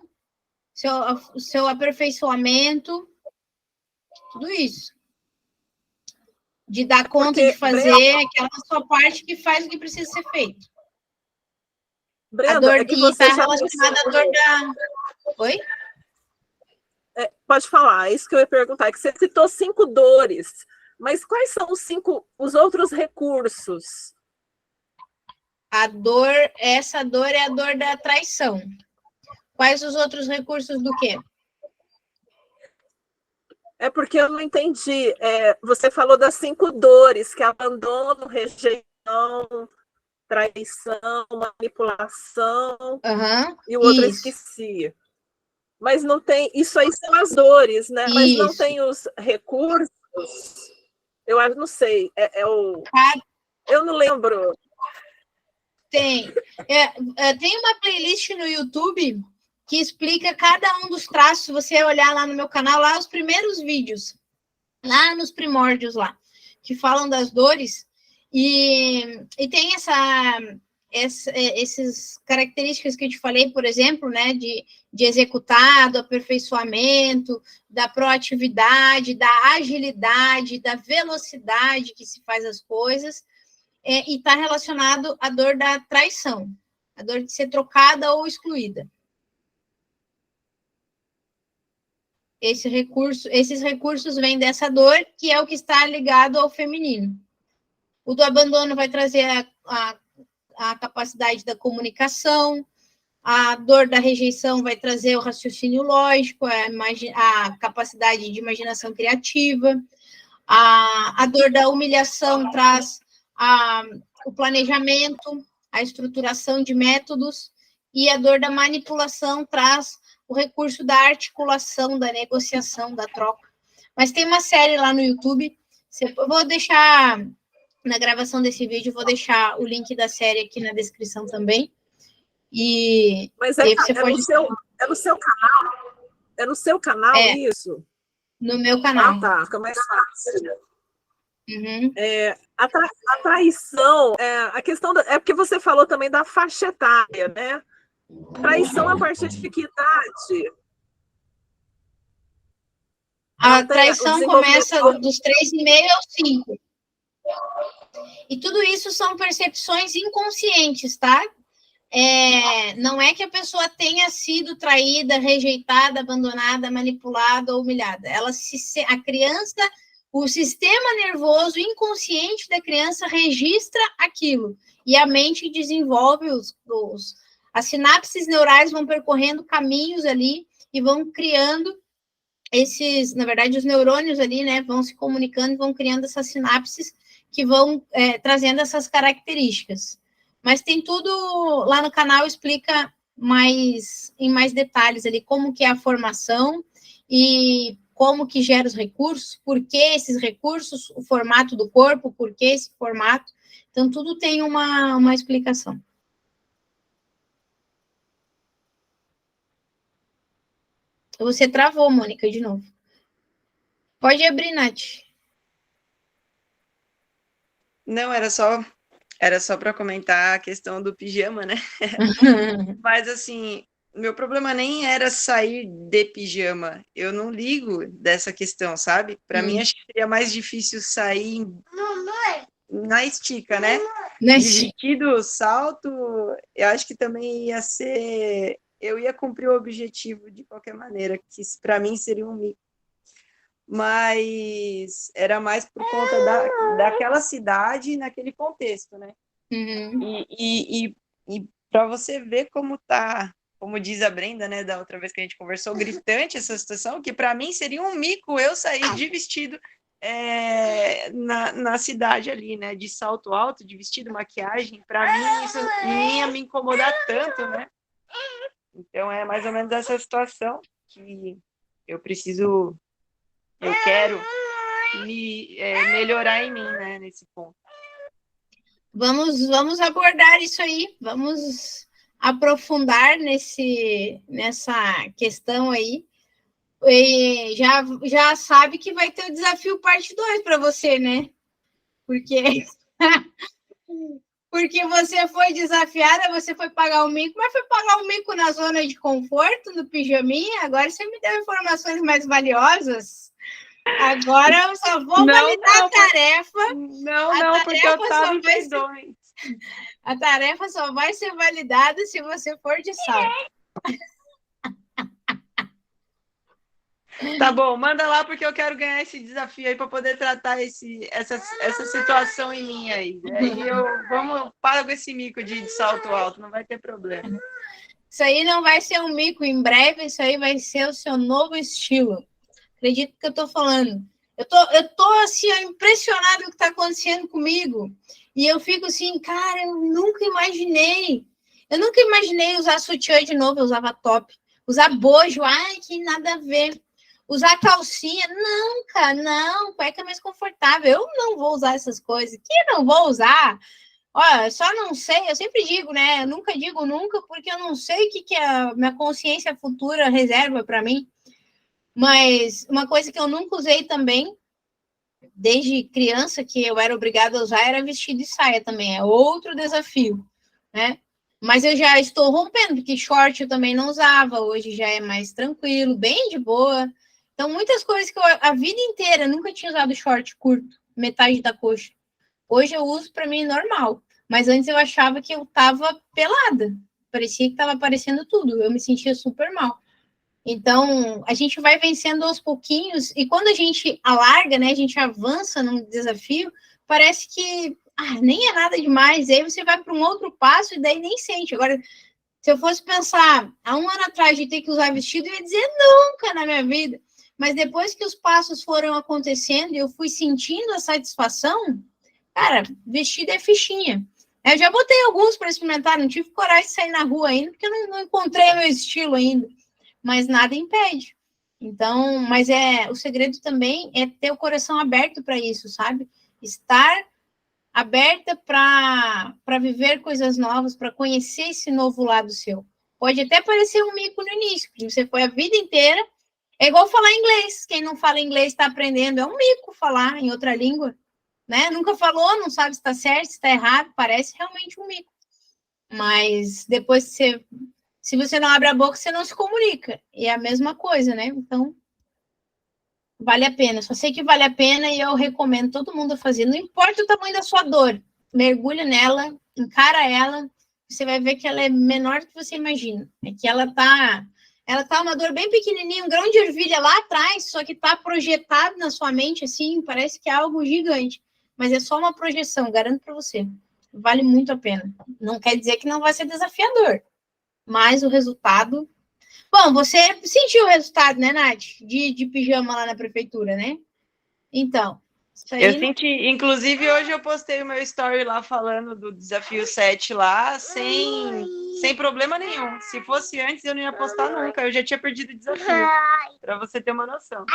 seu aperfeiçoamento, tudo isso. De dar conta de fazer aquela sua parte que faz o que precisa ser feito. Brenda, a dor que está relacionada à dor da... Oi? Pode falar, é isso que eu ia perguntar. É que você citou 5 dores, mas quais são os outros recursos? Essa dor é a dor da traição. Quais os outros recursos do quê? É porque eu não entendi. Você falou das 5 dores, que é abandono, rejeição, traição, manipulação, e o outro eu esqueci. Mas não tem... Isso aí são as dores, né? Mas não tem os recursos. Eu não sei. Eu não lembro. Tem. Tem uma playlist no YouTube que explica cada um dos traços. Se você olhar lá no meu canal, lá os primeiros vídeos, lá nos primórdios lá, que falam das dores, e tem essas características que eu te falei, por exemplo, né, de executar, do aperfeiçoamento, da proatividade, da agilidade, da velocidade que se faz as coisas, e está relacionado à dor da traição, a dor de ser trocada ou excluída. Esses recursos vêm dessa dor, que é o que está ligado ao feminino. O do abandono vai trazer a capacidade da comunicação, a dor da rejeição vai trazer o raciocínio lógico, a capacidade de imaginação criativa, a dor da humilhação traz o planejamento, a estruturação de métodos, e a dor da manipulação traz o recurso da articulação, da negociação, da troca. Mas tem uma série lá no YouTube, eu vou deixar, na gravação desse vídeo, vou deixar o link da série aqui na descrição também. Mas você pode... é no seu canal? É no seu canal isso? No meu canal. Tá, fica mais fácil. Uhum. A traição, a questão é porque você falou também da faixa etária, né? Traição a partir de que idade? A traição começa dos 3,5 aos 5. E tudo isso são percepções inconscientes, tá? não é que a pessoa tenha sido traída, rejeitada, abandonada, manipulada ou humilhada. A criança, o sistema nervoso inconsciente da criança registra aquilo e a mente desenvolve as sinapses neurais vão percorrendo caminhos ali e vão criando na verdade, os neurônios ali, né, vão se comunicando e vão criando essas sinapses que vão trazendo essas características. Mas tem tudo lá no canal, explica em mais detalhes ali como que é a formação e como que gera os recursos, por que esses recursos, o formato do corpo, por que esse formato. Então, tudo tem uma explicação. Você travou, Mônica, de novo. Pode abrir, Nath. Não, era só para comentar a questão do pijama, né? Mas, assim, meu problema nem era sair de pijama. Eu não ligo dessa questão, sabe? Para mim, acho que seria mais difícil sair na estica, né? De vestido, salto, eu acho que também ia ser... Eu ia cumprir o objetivo de qualquer maneira, que para mim seria um mico. Mas era mais por conta daquela cidade, naquele contexto, né? Uhum. E para você ver como tá, como diz a Brenda, né, da outra vez que a gente conversou, gritante essa situação, que para mim seria um mico eu sair de vestido na cidade ali, né, de salto alto, de vestido, maquiagem. Para mim isso ia me incomodar tanto, né? Então é mais ou menos essa situação que eu quero melhorar em mim, né, nesse ponto. Vamos abordar isso aí, vamos aprofundar nessa questão aí. E já sabe que vai ter o desafio parte 2 para você, né? Porque você foi desafiada, você foi pagar o mico, mas foi pagar o mico na zona de conforto, no pijaminha. Agora você me deu informações mais valiosas. Agora eu só vou validar a tarefa. Não, porque eu estava em perdões. A tarefa só vai ser validada se você for de salto. Tá bom, manda lá porque eu quero ganhar esse desafio aí para poder tratar essa situação em mim aí. Aí vamos pagar esse mico de salto alto, não vai ter problema. Isso aí não vai ser um mico em breve, isso aí vai ser o seu novo estilo. Acredito que eu tô falando. Eu tô assim, impressionada com o que tá acontecendo comigo. E eu fico assim, cara, eu nunca imaginei usar sutiã de novo, eu usava top. Usar bojo, ai, que nada a ver. Usar calcinha, não, cara, não, cueca é mais confortável. Eu não vou usar essas coisas. Que não vou usar? Olha, só não sei, eu sempre digo, né? Eu nunca digo nunca, porque eu não sei o que a minha consciência futura reserva para mim. Mas uma coisa que eu nunca usei também, desde criança, que eu era obrigada a usar, era vestido e saia também. É outro desafio, né? Mas eu já estou rompendo, porque short eu também não usava, hoje já é mais tranquilo, bem de boa. Então, muitas coisas que eu, a vida inteira, nunca tinha usado short curto, metade da coxa. Hoje eu uso para mim normal, mas antes eu achava que eu estava pelada. Parecia que estava aparecendo tudo, eu me sentia super mal. Então, a gente vai vencendo aos pouquinhos, e quando a gente alarga, né, a gente avança num desafio, parece que nem é nada demais, e aí você vai para um outro passo e daí nem sente. Agora, se eu fosse pensar há um ano atrás de ter que usar vestido, eu ia dizer nunca na minha vida. Mas depois que os passos foram acontecendo e eu fui sentindo a satisfação, cara, vestido é fichinha. Eu já botei alguns para experimentar, não tive coragem de sair na rua ainda, porque eu não encontrei o meu estilo ainda. Mas nada impede. Então, mas o segredo também é ter o coração aberto para isso, sabe? Estar aberta para viver coisas novas, para conhecer esse novo lado seu. Pode até parecer um mico no início, porque você foi a vida inteira. É igual falar inglês. Quem não fala inglês está aprendendo. É um mico falar em outra língua, né? Nunca falou, não sabe se está certo, se está errado. Parece realmente um mico. Mas depois que se você não abre a boca, você não se comunica. E é a mesma coisa, né? Então, vale a pena. Só sei que vale a pena e eu recomendo todo mundo a fazer. Não importa o tamanho da sua dor, mergulha nela, encara ela você vai ver que ela é menor do que você imagina. É que ela tá uma dor bem pequenininha, um grão de ervilha lá atrás, só que tá projetado na sua mente, assim, parece que é algo gigante. Mas é só uma projeção, garanto para você. Vale muito a pena. Não quer dizer que não vai ser desafiador, mas o resultado... Bom, você sentiu o resultado, né, Nath? De pijama lá na prefeitura, né? Então, isso aí... Eu senti, inclusive hoje eu postei o meu story lá falando do desafio 7 lá, sem problema nenhum. Se fosse antes, eu não ia postar nunca, eu já tinha perdido o desafio, para você ter uma noção.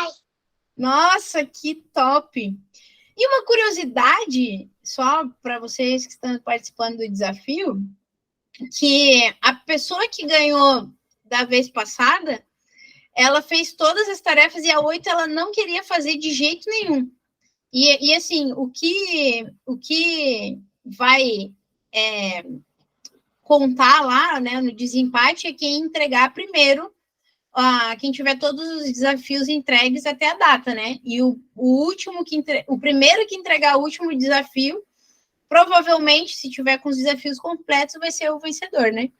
Nossa, que top! E uma curiosidade, só para vocês que estão participando do desafio, que a pessoa que ganhou da vez passada, ela fez todas as tarefas e a 8 ela não queria fazer de jeito nenhum. E assim, o que vai contar lá, né, no desempate é quem entregar primeiro, quem tiver todos os desafios entregues até a data, né? E o primeiro que entregar o último desafio, provavelmente, se tiver com os desafios completos, vai ser o vencedor, né?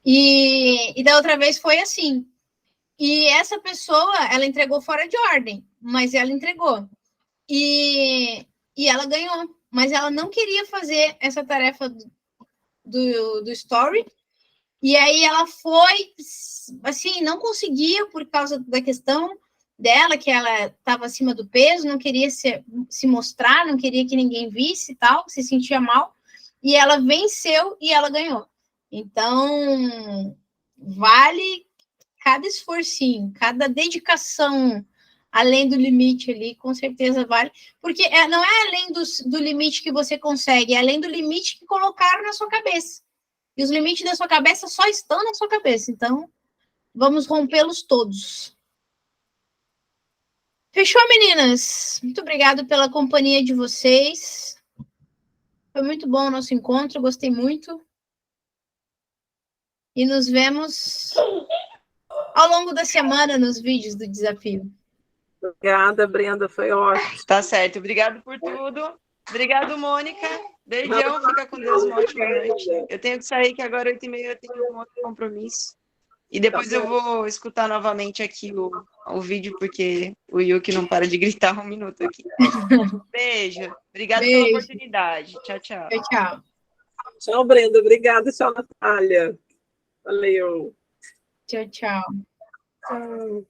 E da outra vez foi assim. E essa pessoa, ela entregou fora de ordem, mas ela entregou. E ela ganhou, mas ela não queria fazer essa tarefa do story, e aí ela foi, assim, não conseguia por causa da questão dela, que ela estava acima do peso, não queria se mostrar, não queria que ninguém visse e tal, se sentia mal, e ela venceu e ela ganhou. Então, vale cada esforcinho, cada dedicação além do limite ali, com certeza vale, porque não é além do limite que você consegue, é além do limite que colocaram na sua cabeça. E os limites da sua cabeça só estão na sua cabeça, então vamos rompê-los todos. Fechou, meninas? Muito obrigada pela companhia de vocês. Foi muito bom o nosso encontro, gostei muito. E nos vemos ao longo da semana nos vídeos do desafio. Obrigada, Brenda, foi ótimo. Tá certo, obrigado por tudo. Obrigado, Mônica. Beijão, fica com Deus, uma ótima noite. Eu tenho que sair, que agora 8h30 eu tenho um outro compromisso. E depois eu vou escutar novamente aqui o vídeo, porque o Yuki não para de gritar 1 minuto aqui. Beijo. Obrigado pela oportunidade. Tchau, tchau. Tchau, tchau. Tchau, Brenda. Obrigada. Tchau, Natália. Valeu. Tchau, tchau. Tchau.